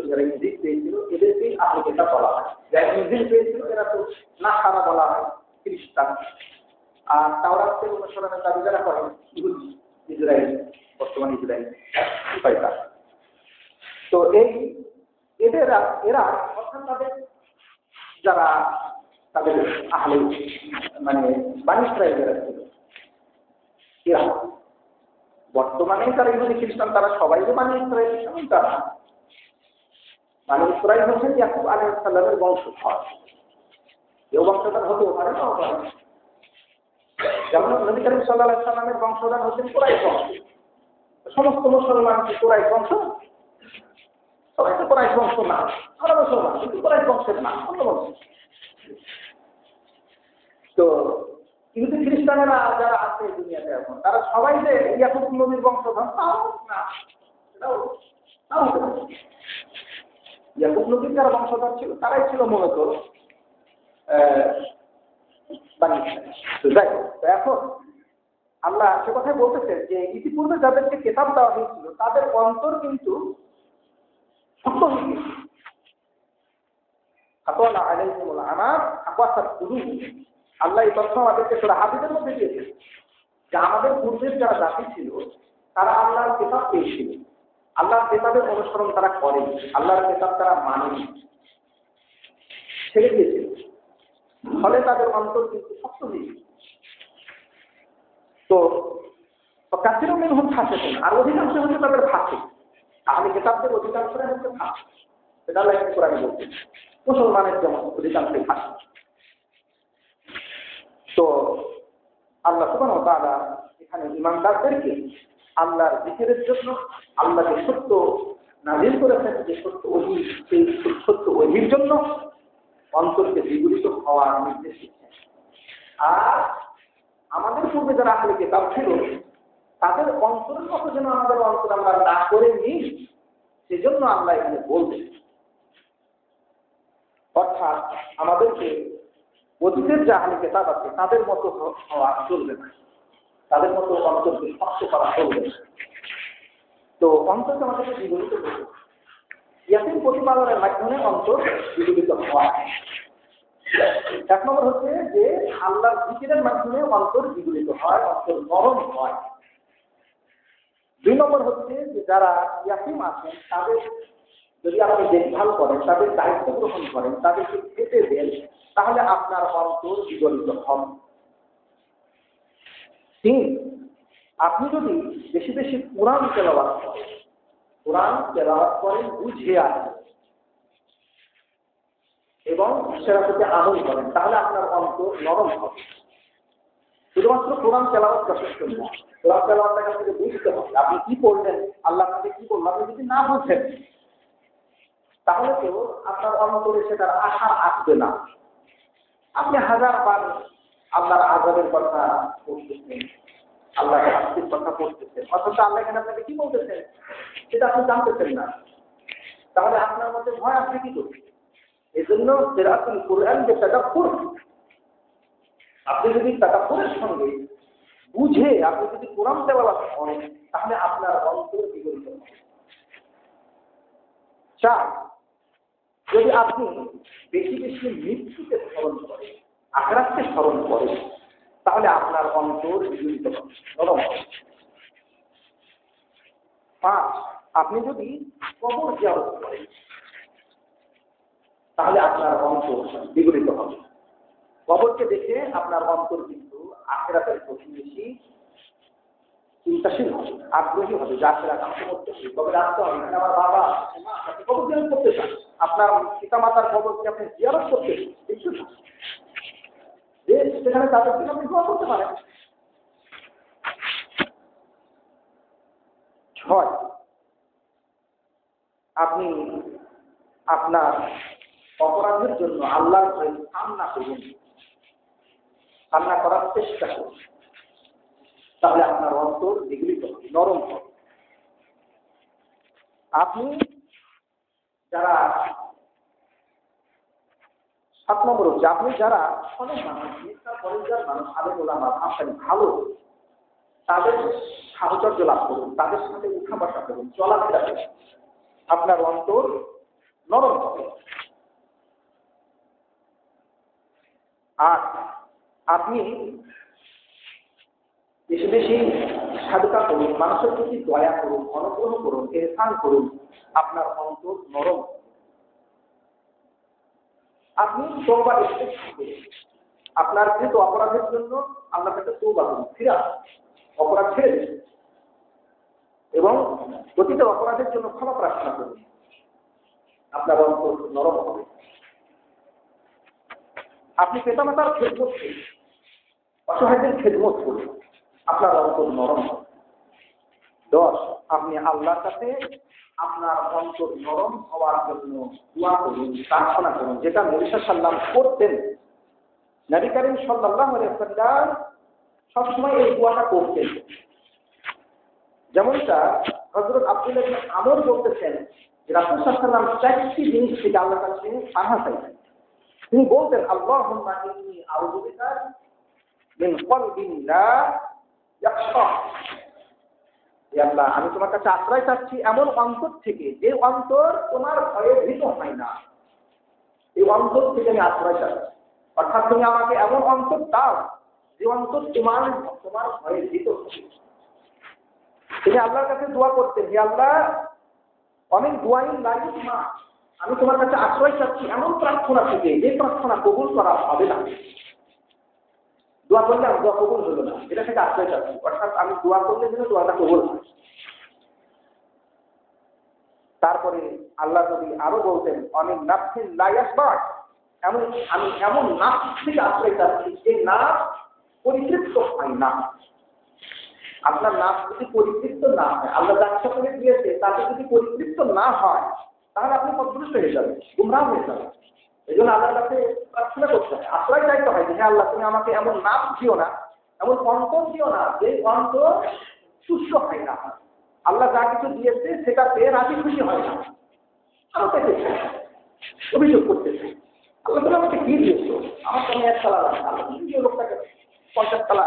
যারা ইনজিল পেয়েছিল এদেরকেই আহলে কিতাব বলা হয়। যারা ইনজিল পেয়েছিল এরা তো নাসারা বলা হয়, খ্রিস্টান। আর তাওরাতের অনুসরণের দাবি যারা করেন ইহুদি, ইসরায়েল, বর্তমান ইসরায়েল শয়তান। তো এরা অর্থাৎ তাদের যারা তাদের আহলে মানে বানী ইসরায়েল যারা ছিল এরা বর্তমানে যারা ইহুদি খ্রিস্টান তারা সবাই যে বানী ইসরায়েল এমন তারা বানী ইসরায়েল হচ্ছেন ইয়াকুব আলাইহিস সালামের বংশধর। কেউ বংশধর হতেও পারে নাও পারে, যেমন নবী করিম সাল্লাল্লাহু আলাইহি ওয়াসাল্লামের বংশধর হচ্ছেন কুরাইশ বংশ। সমস্ত মুসলমান কি কুরাইশ বংশ? সবাই তো কুরাইশ বংশ না, আমরা মুসলমান কিন্তু কুরাইশ বংশের না, অন্য বংশ। তো ইহুদি খ্রিস্টানেরা যারা আছে দুনিয়াতে এখন তারা সবাই যে ইয়াকুব নবীর বংশধর তাও না, ইয়াকুব নবীর যারা বংশধর ছিল তারাই ছিল মূলত যাই হোক। এখন আল্লাহ সে কথাই বলতেছে যে ইতিপূর্বে যাদেরকে কিতাব দেওয়া হয়েছিল তাদের অন্তর কিন্তু শক্ত হয়ে গেছে। আল্লাহ এই তথ্য আমাদেরকে সূরা হাদীদের মধ্যে দিয়েছে যে আমাদের পূর্বের যারা জাতি ছিল তারা আল্লাহর কিতাব পেয়েছিল, আল্লাহর কিতাবের অনুসরণ তারা করে, আল্লাহর কিতাব তারা মানে ছেড়ে দিয়েছিল, ফলে তাদের অন্তর কিন্তু শক্ত হয়ে গেছে। তো কাসিরুম মিনহুম ফাসিকুন আর অধিকাংশ হচ্ছে তাদের ফাসিক। আহলে কিতাবদের অধিকাংশই হচ্ছে ফাসিক, এটা আল্লাহ কোরআনে বলছে। মুসলমানের যেমন অধিকাংশই ফাসিক। তো আল্লাহ সুবহানাহু ওয়া তাআলা এখানে ঈমানদারদেরকে আল্লাহর জিকিরের জন্য আল্লাহ যে সত্য নাযিল করেছেন, যে সত্য ওহী, সেই সত্য ওহীর জন্য অন্তরকে বিগলিত হওয়ার নির্দেশ দিচ্ছেন। আর আমাদের পূর্বে যারা আহলে কিতাব ছিল তাদের অন্তরের মতো যেন আমাদের অন্তর আমরা না করে নিই, সেজন্য আল্লাহ এখানে বলছেন। অর্থাৎ আমাদেরকে অতীতের যে আহলে কিতাব আছে তাদের মতো হওয়া চলবে না, তাদের মতো অন্তরকে শক্ত করা চলবে না। তো অন্তরকে আমাদেরকে বিগলিত করতে, ইয়াকিন প্রতিপালনের মাধ্যমে অন্তর বিগলিত হয়। এক নম্বর হচ্ছে যে আল্লাহর জিকিরের মাধ্যমে অন্তর বিগলিত হয়, অন্তর নরম হয়। দুই নম্বর হচ্ছে যে যারা ইয়াকিম আছেন তাদের যদি আপনি দেখভাল করেন, তাদের দায়িত্ব গ্রহণ করেন, তাদেরকে খেতে দেন, তাহলে আপনার অন্তর বিগলিত হবে। তিন, আপনি যদি বেশি বেশি কোরআন তেলাওয়াত করেন, কোরআন তেলাওয়াত করেন বুঝে আসেন এবং সেটার প্রতি আমল করেন, তাহলে আপনার অন্তর নরম হবে। শুধুমাত্র কোরআন তেলাওয়াত যথেষ্ট নয়, কোরআন তেলাওয়াতটাকে আপনাকে বুঝতে হবে। আপনি কি পড়লেন, আল্লাহ আপনাকে কি বললেন, আপনি যদি না বুঝেন তাহলে কেউ আপনার অন্তরে সেটার আশা আসবে না। আপনি হাজারবার আল্লাহর আযাবের কথা পড়তেছেন, আল্লাহর শাস্তির কথা পড়তেছেন, অথচ আল্লাহ এখানে আপনাকে কি বলতেছেন সেটা আপনি জানতেছেন না। তাহলে আপনার মধ্যে ভয় আপনি কি করছেন? এই জন্য কিরাআতুল কুরআন যে তাদাব্বুর, আপনি যদি তাদাব্বুরের সঙ্গে বুঝে আপনি যদি কোরআন তেলাওয়াত করেন তাহলে আপনার অন্তর বিগলিত হবে। চার, যদি আপনি বেশি বেশি মৃত্যুকে স্মরণ করেন, আখিরাতকে স্মরণ করেন, তাহলে আপনার অন্তর বিগলিত হবে, নরম হবে। পাঁচ, আপনি যদি কবর জিয়ারত করেন তাহলে আপনার অন্তর বিগলিত হবে। কবরকে দেখে আপনার অন্তর কিন্তু আখিরাতের প্রতি বেশি চিন্তাশীল হবে, আগ্রহী হবে, যা আখিরাত আমি করতে হবে, কবে আসতে হবে, এখানে আমার বাবা মা আপনি কবর জিয়ারত করতে চান, আপনার পিতা মাতার কবরকে আপনি জিয়ারত করতে ইচ্ছুক, সেখানে তাদের জন্য আপনি দোয়া করতে পারেন। ছয়, আপনি আপনার অপরাধের জন্য আল্লাহর ভয়ে কান্না করুন, কান্না করার চেষ্টা করুন, তাহলে আপনার অন্তর বিগলিত হবে, নরম হবে। আপনি যারা 7 নম্বর হচ্ছে আপনি যারা অনেক মানুষ মিথ্যা পরিচয় মানুষ আলেম ওলামা ভাষায় ভালো, তাদের সাহচর্য লাভ করুন, তাদের সাথে উঠা বসা করুন, চলাফেরা করুন, আপনার অন্তর নরম হবে। আর আপনি বেশি বেশি সাধুতা করুন, মানুষের প্রতি দয়া করুন, অনুগ্রহ করুন, ইহসান করুন, আপনার অন্তর নরম। আপনি তওবা ইস্তেগফার করুন, আপনার কৃত অপরাধের জন্য আল্লাহর কাছে তওবা করুন, ফিরে আসুন, অপরাধ ছেড়ে দিন এবং প্রতিটা অপরাধের জন্য ক্ষমা প্রার্থনা করুন, আপনার অন্তর নরম হবে। আপনি পিতামাতার খেদমত করুন, অসহায়দের খেদমত করুন, আপনার অন্তর নরম হবে। 10, আপনি আল্লাহর কাছে আপনার অন্তর নরম হওয়ার জন্য দোয়া করুন, প্রার্থনা করুন, যেটা নবী সাল্লাল্লাহু আলাইহি ওয়াসাল্লাম করতেন। নবী করিম সাল্লাল্লাহু আলাইহি ওয়াসাল্লাম সবসময় এই দোয়াটা করতেন। যেমনটা হযরত আব্দুল্লাহ ইবনে আমর বলতেছেন যে রাসূল সাল্লাল্লাহু আলাইহি ওয়াসাল্লাম 4টি জিনিস থেকে আল্লাহর কাছে পানাহ চাইতেন। তিনি বলতেন, আল্লাহুম্মা ইন্নী আউযু বিকা মিন কলবিন লা ইয়াখশা, হে আল্লাহ আমি তোমার কাছে আশ্রয় চাচ্ছি এমন অন্তর থেকে যে অন্তর তোমার ভয়ে ভীত হয় না, এই অন্তর থেকে আমি আশ্রয় চাচ্ছি। অর্থাৎ তুমি আমাকে এমন অন্তর দাও যে অন্তর তোমার ভয়ে ভীত হবে। তিনি আল্লাহর কাছে দোয়া করতেন, হে আল্লাহ অনেক দোয়াই লাগে মা, আমি তোমার কাছে আশ্রয় চাচ্ছি এমন প্রার্থনা থেকে যে প্রার্থনা কবুল করা হবে না। দোয়া করলে আমি দোয়া কবুল হলো না, এটা থেকে আশ্রয় চাচ্ছি। অর্থাৎ আমি দোয়া করলে যেন দোয়াটা কবুল হয়। তারপরে আল্লাহ নবী আরো বলতেন, অনেক নাফসিন লা ইয়াসবা, আমি এমন নাফস থেকে আশ্রয় চাচ্ছি যে নাফস পরিতৃপ্ত হয় না। আপনার নাফস যদি পরিতৃপ্ত না হয়, আল্লাহ যাকে করে দিয়েছে তাতে যদি পরিতৃপ্ত না হয়, তাহলে আপনি পথভ্রষ্ট হয়ে যাবেন, গুমরাহ হয়ে যাবেন। এই জন্য আল্লাহর কাছে প্রার্থনা করতে হয়, আশ্রয় চাইতে হয় যে হ্যাঁ আল্লাহ তুমি আমাকে এমন নাফস দিও না, এমন অন্তর দিও না যে অন্তর সুস্থ হয় না। আল্লাহ যা কিছু দিয়েছে সেটা পেয়ে রাজি খুশি হয় না, আরো পেতেছে, অভিযোগ করতেছে, আল্লাহ তুমি আমাকে কি দিয়েছো, আমার তো 1 তালা লাগে, আল্লাহ তুমি লোকটাকে 50 তালা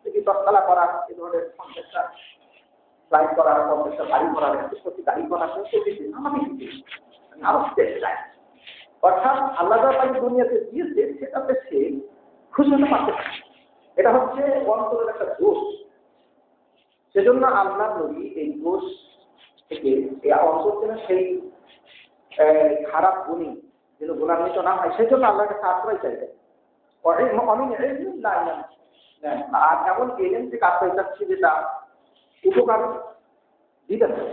থেকে 10 তালা করা, এই ধরনের কনসেপ্টটা ফ্লাইট করার, পঞ্চাশটা গাড়ি করার, 100টি গাড়ি করার প্রতিদিন আমাকে আরো শিখতে চায়। অর্থাৎ আল্লাহ তাআলা দুনিয়াতে দিয়েছে সেটাতে সে খুশি হতে পারছে না। এটা হচ্ছে অন্তরের একটা দোষ। সেজন্য আল্লাহ নবী এই দোষ থেকে এই অন্তর যেন সেই খারাপ গুণী যেন গুণান্বিত না হয়, সেই জন্য আল্লাহকে আশ্রয় চাইবে। আর এমন এলেন যে আশ্রয় চাচ্ছি যেটা উপকার দিতে পারে,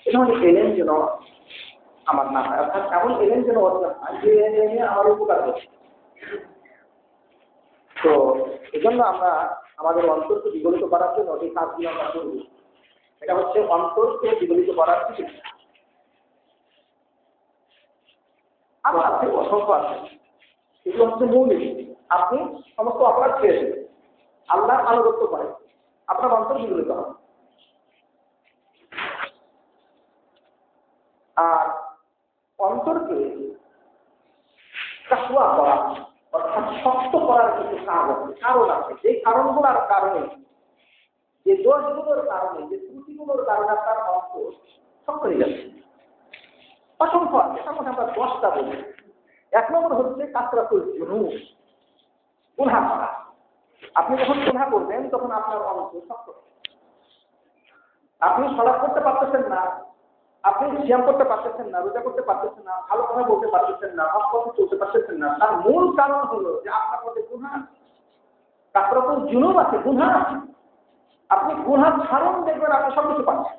এটা মানে এলেন যেন আমার না হয়, অর্থাৎ এমন এলেন যেন যে আমার উপকার হচ্ছে। তো এই জন্য আমরা আমাদের অন্তরকে বিগলিত করার জন্য এই কাজগুলো আমরা করব। এটা হচ্ছে অন্তরকে বিগলিত করার চিকিৎসা। আবার আছে অসংখ্য আছে, এগুলো হচ্ছে মৌলিক। আপনি সমস্ত অপরাধ ছেড়ে দেবেন, আল্লাহর আনুগত্য করেন, আপনার অন্তর বিগলিত হবে। আর অন্তরকে কাসওয়া করা অর্থাৎ শক্ত করার কিছু কারণ আছে। সেই কারণগুলোর কারণে, যে দোষগুলোর কারণে, যে ত্রুটিগুলোর কারণে আপনার অন্তর শক্ত হয়ে যাচ্ছে, অসংখ্য আছে। তার মধ্যে আমরা 10টা বলি। 1 নম্বর হচ্ছে কাসরাতুল জুনুব, গুনাহ করা। আপনি যখন গুনাহ করবেন তখন আপনার অন্তর শক্ত। আপনি সালাত করতে পারতেছেন না, আপনি সিয়াম করতে পারতেছেন না, রোজা করতে পারতেছেন না, ভালো কথা বলতে পারতেছেন না, হক পথে চলতে পারতেছেন না, তার মূল কারণ হলো যে আপনার মধ্যে গুনাহ, কাসরাতুল জুনুব আছে, গুনাহ আছে। আপনি গুনাহ ছাড়ুন, দেখবেন আপনি সবকিছু পাচ্ছেন।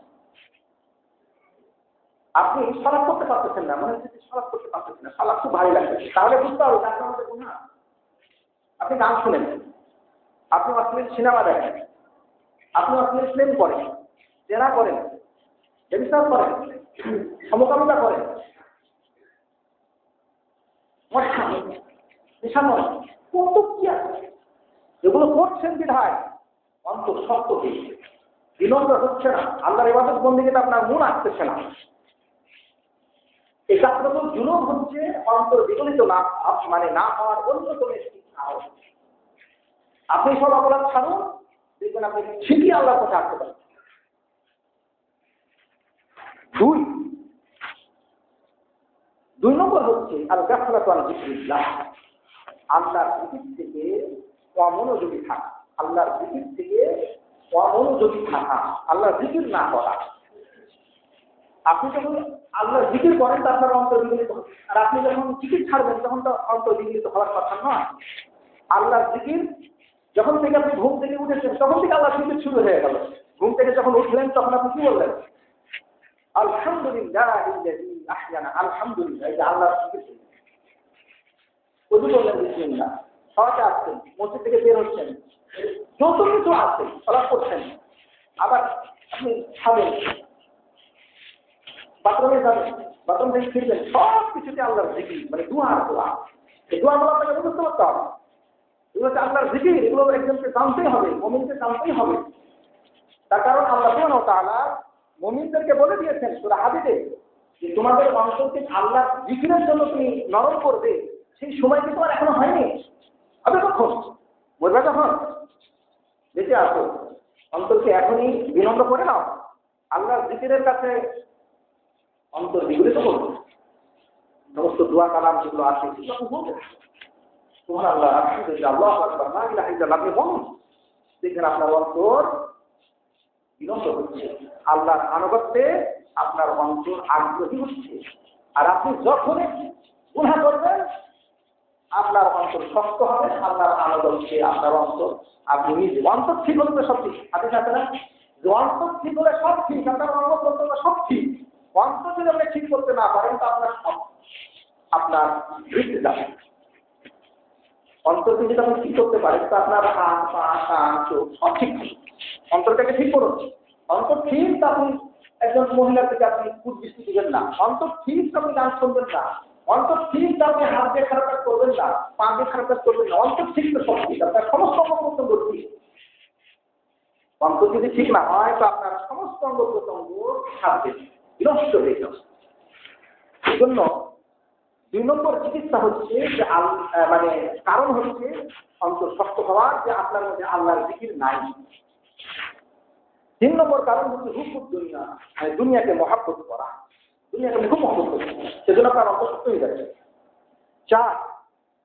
আপনি সালাত করতে পারতেছেন না, মনে হচ্ছে সালাত করতে পারতেছেন না, সালাত খুব ভারী লাগছে, তাহলে বুঝতে হবে আপনার মধ্যে গুনাহ। আপনি গান শুনেন, আপনি অশ্লীল সিনেমা দেখেন, আপনি অশ্লীল ফিল্ম করেন, জেনা করেন, ব্যভিচার করেন, সমকামিতা করেন, নেশা করেন, কত কি আছে। এগুলো করছেন বিধায় অন্তর শক্ত হয়েছে, বিনম্র হচ্ছে না, আল্লাহর ইবাদত বন্দেগীতে আপনার মন আসতেছে না। এই কাসরাতুল জুনুব হচ্ছে অন্তর বিগলিত না, মানে না হওয়ার অন্যতম একটি কারণ। আপনি সব অপরাধ ছাড়ুন, দেখবেন আপনি ঠিকই আল্লাহর পথে আসতে পারেন। 2 নম্বর হচ্ছে আল গাফলাতু আন যিকরিল্লাহ, আল্লাহর জিকির থেকে অমনোযোগী থাকা। আল্লাহর জিকির থেকে অমনোযোগী থাকা, আল্লাহর জিকির না করা। আপনি যখন আল্লাহর জিকির করেন তো আপনার অন্তর বিগলিত হবে, আর আপনি যখন জিকির ছাড়বেন তখন তো অন্তর বিগলিত হওয়ার কথা নয়। আল্লাহর জিকির যখন থেকে আপনি ঘুম থেকে উঠেছেন তখন থেকে আল্লাহর জিকির শুরু হয়ে গেল। ঘুম থেকে যখন উঠলেন তখন আপনি কি বললেন? আলহামদুলিল্লাহিল্লাযী আহইয়ানা, আলহামদুলিল্লাহ, এই যে আল্লাহর জিকির। ওযু করলেন, বিসমিল্লাহ, সালাতে আসছেন, মসজিদ থেকে বের হচ্ছেন, যত কিছু আছে সালাত করছেন, আবার আপনি খাবেন, বাথরুমে যাবেন, বাথরুম থেকে ফিরবেন, সব কিছুতে আল্লাহর জিকির, মানে দোয়া। এই দোয়াগুলো আপনাকে বুঝতে পারতে হবে। এগুলো হচ্ছে আল্লাহর জিকির, এগুলো একজনকে জানতেই হবে, মুমিনকে জানতেই হবে। তার কারণ আল্লাহ সুবহানাহু ওয়া তাআলা মুমিনদেরকে বলে দিয়েছেন সূরা হাদীদে যে তোমাদের অন্তরকে আল্লাহর জিকিরের জন্য তুমি নরম করবে, সেই সময় কিন্তু আর এখনো হয়নি। আবে কখন বলবে? যখন বেঁচে আসো, অন্তরকে এখনই বিনম্র করে নাও, আল্লাহর জিকিরের কাছে অন্তর বিগলিত করবে। সমস্ত দোয়া কালাম যেগুলো আছে সেগুলো বলবে, সুবহানাল্লাহ, আলহামদুলিল্লাহ, আল্লাহু আকবার, লা ইলাহা ইল্লাল্লাহ, আপনি বলুন, দেখেন আপনার অন্তর বিনম্র হচ্ছে, আল্লাহর আনুগত্যে আপনার অন্তর আগ্রহী হচ্ছে। আর আপনি যখনই গুনাহ করবেন আপনার অন্তর শক্ত হবে, আল্লাহর আনুগত্যে আপনার অন্তর, আপনি নিজে অন্তর ঠিক হলে তো সব ঠিক। হাদিস আছে না যে অন্তর ঠিক হলে সব ঠিক, আপনার অঙ্গ প্রত্যঙ্গ সব ঠিক। অন্তর যদি আপনি ঠিক করতে না পারেন তো আপনার বৃদ্ধি যাবে। অন্তরকে যদি আপনি ঠিক করতে পারেন তো আপনার হাত, পা, কান, চোখ সব ঠিক থাকে। অন্তরটাকে ঠিক করুন। অন্তর ঠিক তো আপনি একজন মহিলার থেকে আপনি কুদৃষ্টি দিবেন না। অন্তর ঠিক তো আপনি গান শুনবেন না। অন্তর ঠিক তো আপনি হাত দিয়ে খারাপ কাজ করবেন না, পা দিয়ে খারাপ কাজ করবেন না। অন্তর ঠিক তো সব ঠিক, আপনার সমস্ত অঙ্গ প্রত্যঙ্গ ঠিক। অন্তর যদি ঠিক না হয় তো আপনার সমস্ত অঙ্গ প্রত্যঙ্গ থাকবে, বিনষ্ট হয়ে যাবে। এই জন্য 2 নম্বর চিকিৎসা হচ্ছে যে মানে কারণ হচ্ছে অন্তর শক্ত হওয়ার, যে আপনার মধ্যে আল্লাহর জিকির নাই। তিন নম্বর কারণ হচ্ছে হুকুম দুনিয়া, মানে দুনিয়াকে মহাব্বত করা, দুনিয়াকে খুব মহব্বত করা, সেজন্য আপনার অন্ত শক্ত হয়ে যাচ্ছে। 4,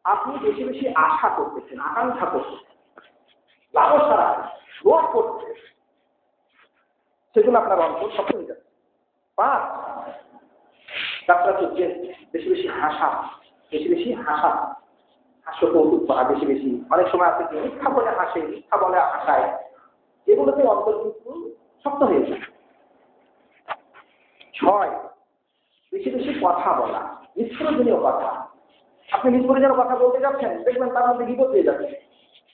আপনি বেশি বেশি আশা করতেছেন, আকাঙ্ক্ষা করতেছেন, লালসা লোভ করতেছেন, সেজন্য আপনার অন্তর শক্ত হয়ে যাচ্ছে। 5, তারপরে হচ্ছে বেশি বেশি হাসা, বেশি বেশি হাসা, হাস্য কৌতুক করা বেশি বেশি। অনেক সময় আছে মিথ্যা বলে হাসে, মিথ্যা বলে হাসায়, এগুলোতে অন্তর কিন্তু শক্ত হয়ে যায়। 6, বেশি বেশি কথা বলা, নিষ্প্রয়োজনীয় কথা। আপনি নিষ্প্রয়োজনীয় কথা বলতে যাচ্ছেন, দেখবেন তার মধ্যে বিপদ হয়ে যাচ্ছে,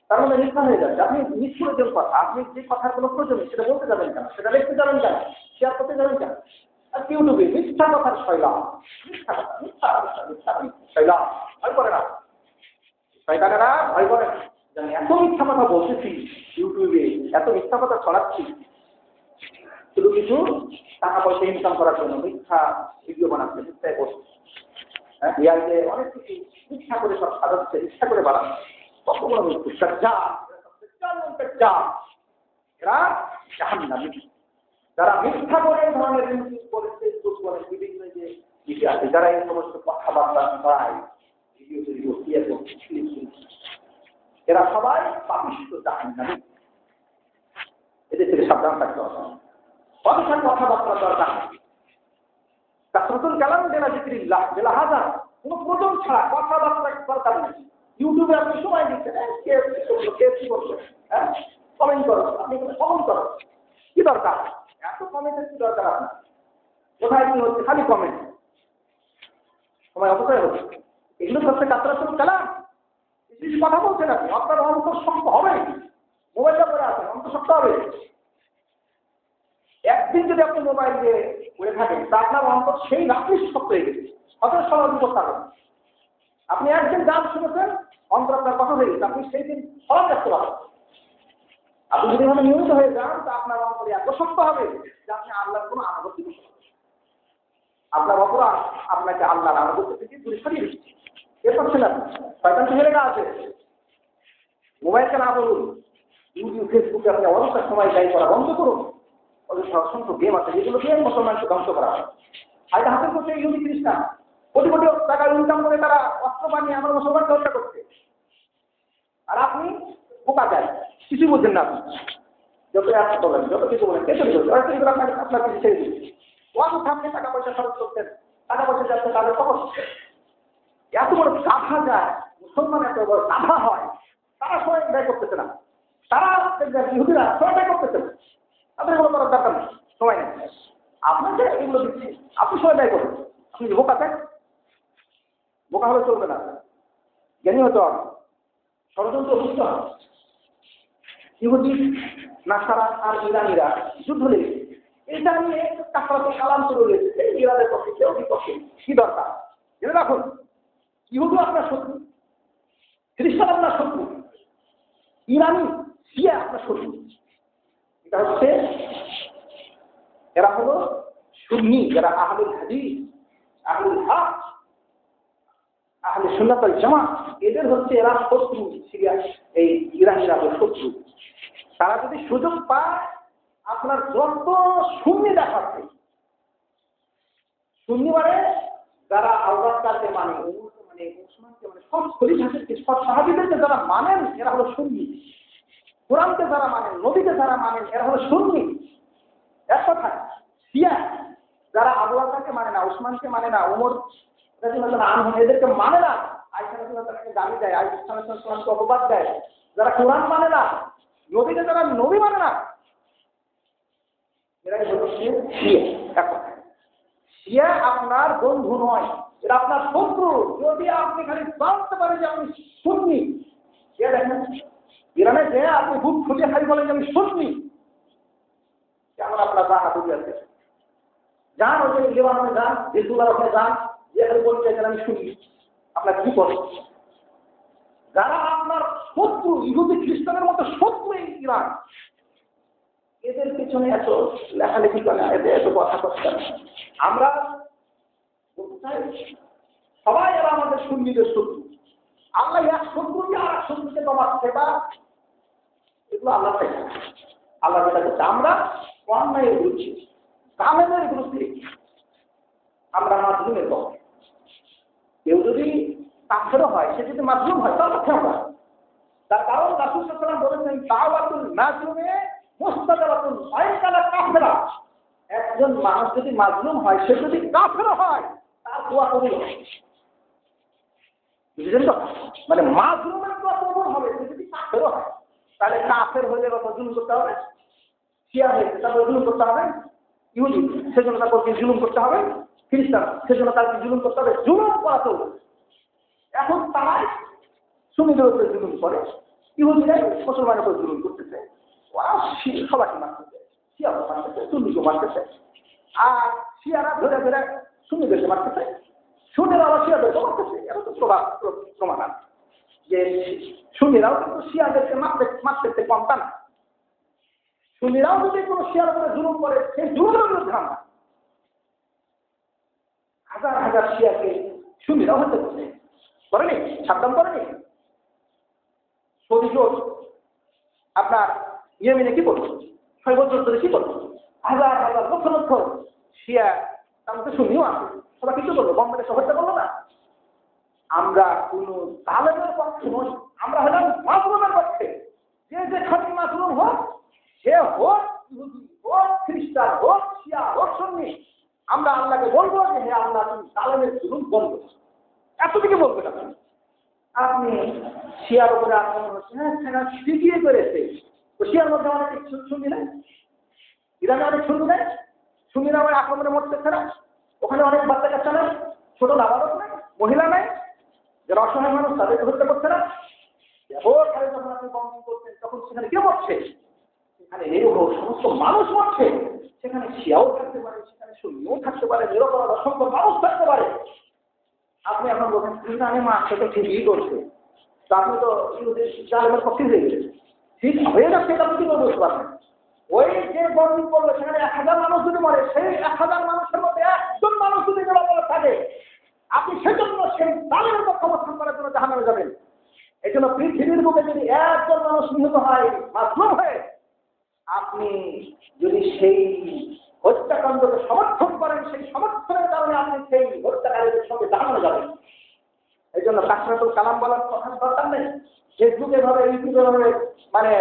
তার মধ্যে মিথ্যা হয়ে যাচ্ছে। আপনি নিষ্প্রয়োজন কথা, আপনি যে কথার কোনো প্রয়োজন নেই সেটা বলতে যাবেন কেন, সেটা লিখতে যাবেন কেন, শেয়ার করতে যাবেন কেন? আর ইউটিউবে মিথ্যা কথার শৈলাম, মিথ্যা কথা, মিথ্যা মিথ্যা শৈলাম, ভয় করে না শয়তানেরা, ভয় করে না। জানি এত মিথ্যা কথা বলতেছি ইউটিউবে, এত মিথ্যা কথা ছড়াচ্ছি শুধু কিছু টাকা পয়সা ইনকাম করার জন্য, মিথ্যা ভিডিও বানাচ্ছে, মিথ্যায় করছে, হ্যাঁ, ইয়াতে অনেক কিছু মিথ্যা করে সব সাজাচ্ছে, ইচ্ছা করে বানাচ্ছে, কত বড় মৃত্যু, এরা জাহান্নামী। যারা মিথ্যা করে ধরনের ইউটিউব করে, ফেসবুক করে, বিভিন্ন যে বিষয় আছে, যারা এই সমস্ত কথাবার্তা শোনায়, ভিডিও তৈরি করছে, এরা সবাই পাপিষ্ঠ জাহান্নামী। এদের থেকে সাবধান থাকতে হবে। অযথা কথাবার্তা দরকার নেই। কাসরাতুল কালাম বিলা যিকরিল্লাহ বিলা হাযা, কোনো প্রয়োজন ছাড়া কথাবার্তা দরকার নেই। ইউটিউবে আপনি সময় দিচ্ছেন, কে কি করছে, হ্যাঁ, কমেন্ট করো, আপনি কমেন্ট করো, কি দরকার? এত কমেন্টের কি দরকার আপনার? কোথায় কি হচ্ছে? খালি কমেন্ট, সময় অপচয় হচ্ছে। এগুলো হচ্ছে কাসরাতুল কালাম। কিছু কথা বলছেন আপনি, আপনার অন্তর শক্ত হবে। মোবাইলটা করে আছেন, অন্তর শক্ত হবে। একদিন যদি আপনি মোবাইল দিয়ে পড়ে থাকেন, তা আপনার অন্তর সেই রাত্রি শক্ত হয়ে গেছে, অথচ সবার বিপদ থাকেন। আপনি একদিন গান শুনেছেন, অন্তর আপনার কথা হয়ে গেছে, আপনি সেই দিন সব দেখতে পাবেন। আপনি যদি এভাবে নিয়মিত হয়ে যান, তা আপনার অন্তরে এত শক্ত হবে যে আপনি আল্লাহর কোনো আনুগত্য করতে পারবেন। আপনার অপরাধ আপনাকে আল্লাহর আনুগত্য থেকে দূরে সরিয়ে দিচ্ছে। এর পাচ্ছেন আপনি শয়তান চেহারা আছে। মোবাইলকে না বলুন, ইউটিউব ফেসবুকে আপনি অনেকটা সময় ব্যয় করা বন্ধ করুন। অসংখ্য গেম আছে যেগুলো গেম মুসলমানকে ধ্বংস করা হয়। আগে হাতের করছে ইহুদি খ্রিস্টান, কোটি কোটি টাকা ইনকাম করে তারা অস্ত্র বানিয়ে আমার মুসলমানকে হত্যা করছে। আর আপনি বোকা যায়, কিছু বলছেন না। আপনি যত আপনি বলেন, যত কিছু বলেন, কেটে দিল আপনার কিছু ছেড়ে দিচ্ছে। ওয়ান সামনে টাকা পয়সা খরচ করতেন, টাকা পয়সা যাচ্ছে তাদের খবর। এত বড় গাধা যায়, মুসলমান এত বড় গাধা হয়, তারা সময় ব্যয় করতেছে না। তারা ইহুদিরা সময় ব্যয় করতেছে না, তাদের এগুলো করার দরকার নেই, সময় নেই। আপনাকে এগুলো দিচ্ছি, আপনি সময় ব্যয় করবেন। আপনি বোকা চান, বোকা হলে চলবে না, জ্ঞানী হতে হবে, ষড়যন্ত্র বুঝতে হবে। ইহুদি, নাসারা আর ইরানিরা যুদ্ধ লেগেছে, এটা নিয়ে কাসরাতুল কালাম শুরু হয়েছে, ইরানের পক্ষে, কেউ বিপক্ষে, কি দরকার জেনে রাখুন। ইহুদি আপনার শত্রু, খ্রিস্টান আপনার শত্রু, ইরানি শিয়া আপনার শত্রু। এটা হচ্ছে এরা হলো সুন্নি, যারা আহলুল হাদিস, আহলুল হক, আহলে সুন্নাত ওয়াল জামাত, এদের হচ্ছে এরা শত্রু। সিরিয়া এই ইরানিরা হলো শত্রু। তারা যদি সুযোগ পায় আপনার যত সুন্নি দেখাচ্ছে, সুন্নি মানে যারা আল্লাহ তাআলাকে মানে ওসমানকে মানে সব খলিফাদেরকে, সব সাহাবীদেরকে যারা মানেন, এরা হলো সুন্নি। কোরআনকে যারা মানেন, নবীকে যারা মানেন, এরা হলো সুন্নি। এক কথায় শিয়া যারা আল্লাহ তাআলাকে মানে না, ওসমানকে মানে না, ওমর রাদিয়াল্লাহু আনহু এদেরকে মানে না, আয়েশা রাদিয়াল্লাহু তাআলাকে গালি দেয়, আয়েশা সাল্লাল্লাহু অপবাদ দেয়, যারা কোরআন মানে না, নবীকে যারা নবী মানে না, এরাই হচ্ছে শিয়া। এক কথায় শিয়া আপনার বন্ধু নয়, এরা আপনার শত্রু। যদি আপনি খালি জানতে পারেন যে আপনি সুন্নি, শিয়া দেখেন ইরানে যে আপনি বুক ফুটিয়ে খালি বলেন যে আমি সুন্নি, কেমন আপনার রাহা বুঝে আছে। যান ওই যে লেবাননে যান, হিজবুল্লাহর ওখানে যান, যে খালি বলতে চাইছেন আমি সুন্নি, আপনার কি করে? যারা আপনার শত্রু, ইহুদি খ্রিস্টানের মতো শত্রু এই ইরান, এদের পিছনে এত লেখালেখি করে, এত কথা করছে। আমরা সবাই এরা আমাদের সুন্নিদের শত্রু। আল্লাহ এক শত্রুকে আর এক শত্রুকে জমা, সেটা এগুলো আল্লাহ থেকে, আল্লাহ যেটা করছে। আমরা অন্যায়ের বিরুদ্ধে, জালেমের বিরুদ্ধে আমরা মাজলুমের পক্ষে। কেউ যদি কাফেরও হয়, সে যদি মাজলুম হয়, তার পক্ষে আমরা। তার কারণ রাসূল সাল্লাল্লাহু আলাইহি ওয়াসাল্লাম বলেছেন, দাওয়াতুল মাজলুমে মুস্তাজাবাতুন ওয়াইন কানা কাফেরা। একজন মানুষ যদি মাজলুম হয়, সে যদি কাফেরও হয়, তার দোয়া কবুল হবে। বুঝলেন তো? মানে মাজলুমের দোয়া কবুল হবে, সে যদি কাফেরও হয়। তাহলে কাফের হলে কত জুলুম করতে হবে? শিয়া হয়ে তারপরে জুলুম করতে হবে, ইহুদি সেজন্য তারপর জুলুম করতে হবে, খ্রিস্টান সেজন্য তাকে জুলুম করতে হবে, জুলুম করা তো। এখন তারাই সুন্নিদের উপরে জুলুম করে, ইহুদিরাই মুসলমানের উপরে জুলুম করতেছে। ওরা সবাইকে মারতেছে, শিয়াকে মারতেছে, সুন্নিকে মারতেছে। আর শিয়ারা ধরে ধরে সুন্নিদেরকে মারতেছে, সুন্নিরা আবার শিয়াদেরকে মারতেছে। এটা তো প্রমাণ যে সুন্নিরাও কিন্তু শিয়াদেরকে মারতেছে কমতা না। সুন্নিরাও যদি কোনো শিয়ার উপরে জুলুম করে, সেই জুলুমের বিরুদ্ধে আমরা হাজার হাজার শিয়াকে সুন্নিরাও হতে করছে, করেনি? সাবধান করেনি? সৌদি জোট আপনার ইয়েমেনে কি করছে? 6 বছর ধরে কি করছে? হাজার হাজার লক্ষ লক্ষ শিয়া, তার মধ্যে সুন্নিও আছে, সবাই কিছু করলো, বম্বের শহরটা করলো না। আমরা কোন জালেমের পক্ষে নই, আমরা হলাম মাজলুমের পক্ষে। যে যেখানে মাজলুম হোক, সে হোক ইহুদি হোক, খ্রিস্টান হোক, শিয়া হোক, সুন্নি, আমরা আল্লাহকে বলবো যে হে আল্লাহ, তুমি জালেমের জুলুম বন্ধ করো। এতদিকে বলবেন আপনি শিয়ার উপরে আক্রমণ হচ্ছে, হ্যাঁ সেনা ঠিকই করেছে। তো শিয়ার মধ্যে অনেক সুন্নি নাই, ইরানে অনেক সুন্নি নাই, সুন্নিরা আমার আক্রমণে মরতেছে না। ওখানে অনেক বাচ্চা কাচ্চা নাই, ছোট নাবালক নাই, মহিলা নাই, যারা অসহায় মানুষ তাদেরকে হত্যা করছে না। যখন আপনি বন্ধন করছেন, তখন সেখানে কে মরছে? সেখানে নিরীহ সমস্ত মানুষ মরছে। সেখানে শিয়াও থাকতে পারে, সেখানে সুন্নিও থাকতে পারে, নিরপরাধ অসংখ্য মানুষ থাকতে পারে। আপনি এখন বলছেন ইরানে মারছে তো ঠিকই করছে, তো আপনি তো জালেমের পক্ষে হয়ে গেছেন। ঠিক হয়ে যাচ্ছে, এটা আপনি কি করে বুঝতে পারবেন? ওই যে বন্ধন করলো, সেখানে 1000 মানুষ যদি মরে, সেই 1000 মানুষের মধ্যে একজন মানুষ যদি নিরপরাধ থাকে, আপনি সেজন্য সেই জালেমের পক্ষে অবস্থান করার জন্য জাহান্নামে যাবেন। এই জন্য পৃথিবীর বুকে যদি একজন মানুষ নিহত হয় মাজলুম হয়ে, আপনি যদি সেই হত্যাকাণ্ডকে সমর্থন করেন, সেই সমর্থনের কারণে আপনি সেই হত্যাকারীদের সঙ্গে জাহান্নামে যাবেন। এই জন্য কাসরাতুল কালাম বলার কথা দরকার নেই, ফেসবুকে ভাবে, ইউটিউবে ভাবে মানে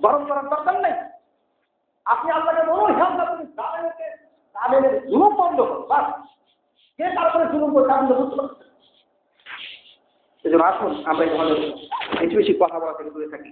গরম করার দরকার নেই। আপনি আল্লাহকে বলুন, হে আল্লাহ, তুমি জালেমের জুলুম বন্ধ করো। বাস, কে তারপরে জুলুম করছে আপনি বুঝতে পারছেন। এই জন্য আসুন আমরা এই ধরনের বেশি বেশি কথা বলা থেকে দূরে থাকি।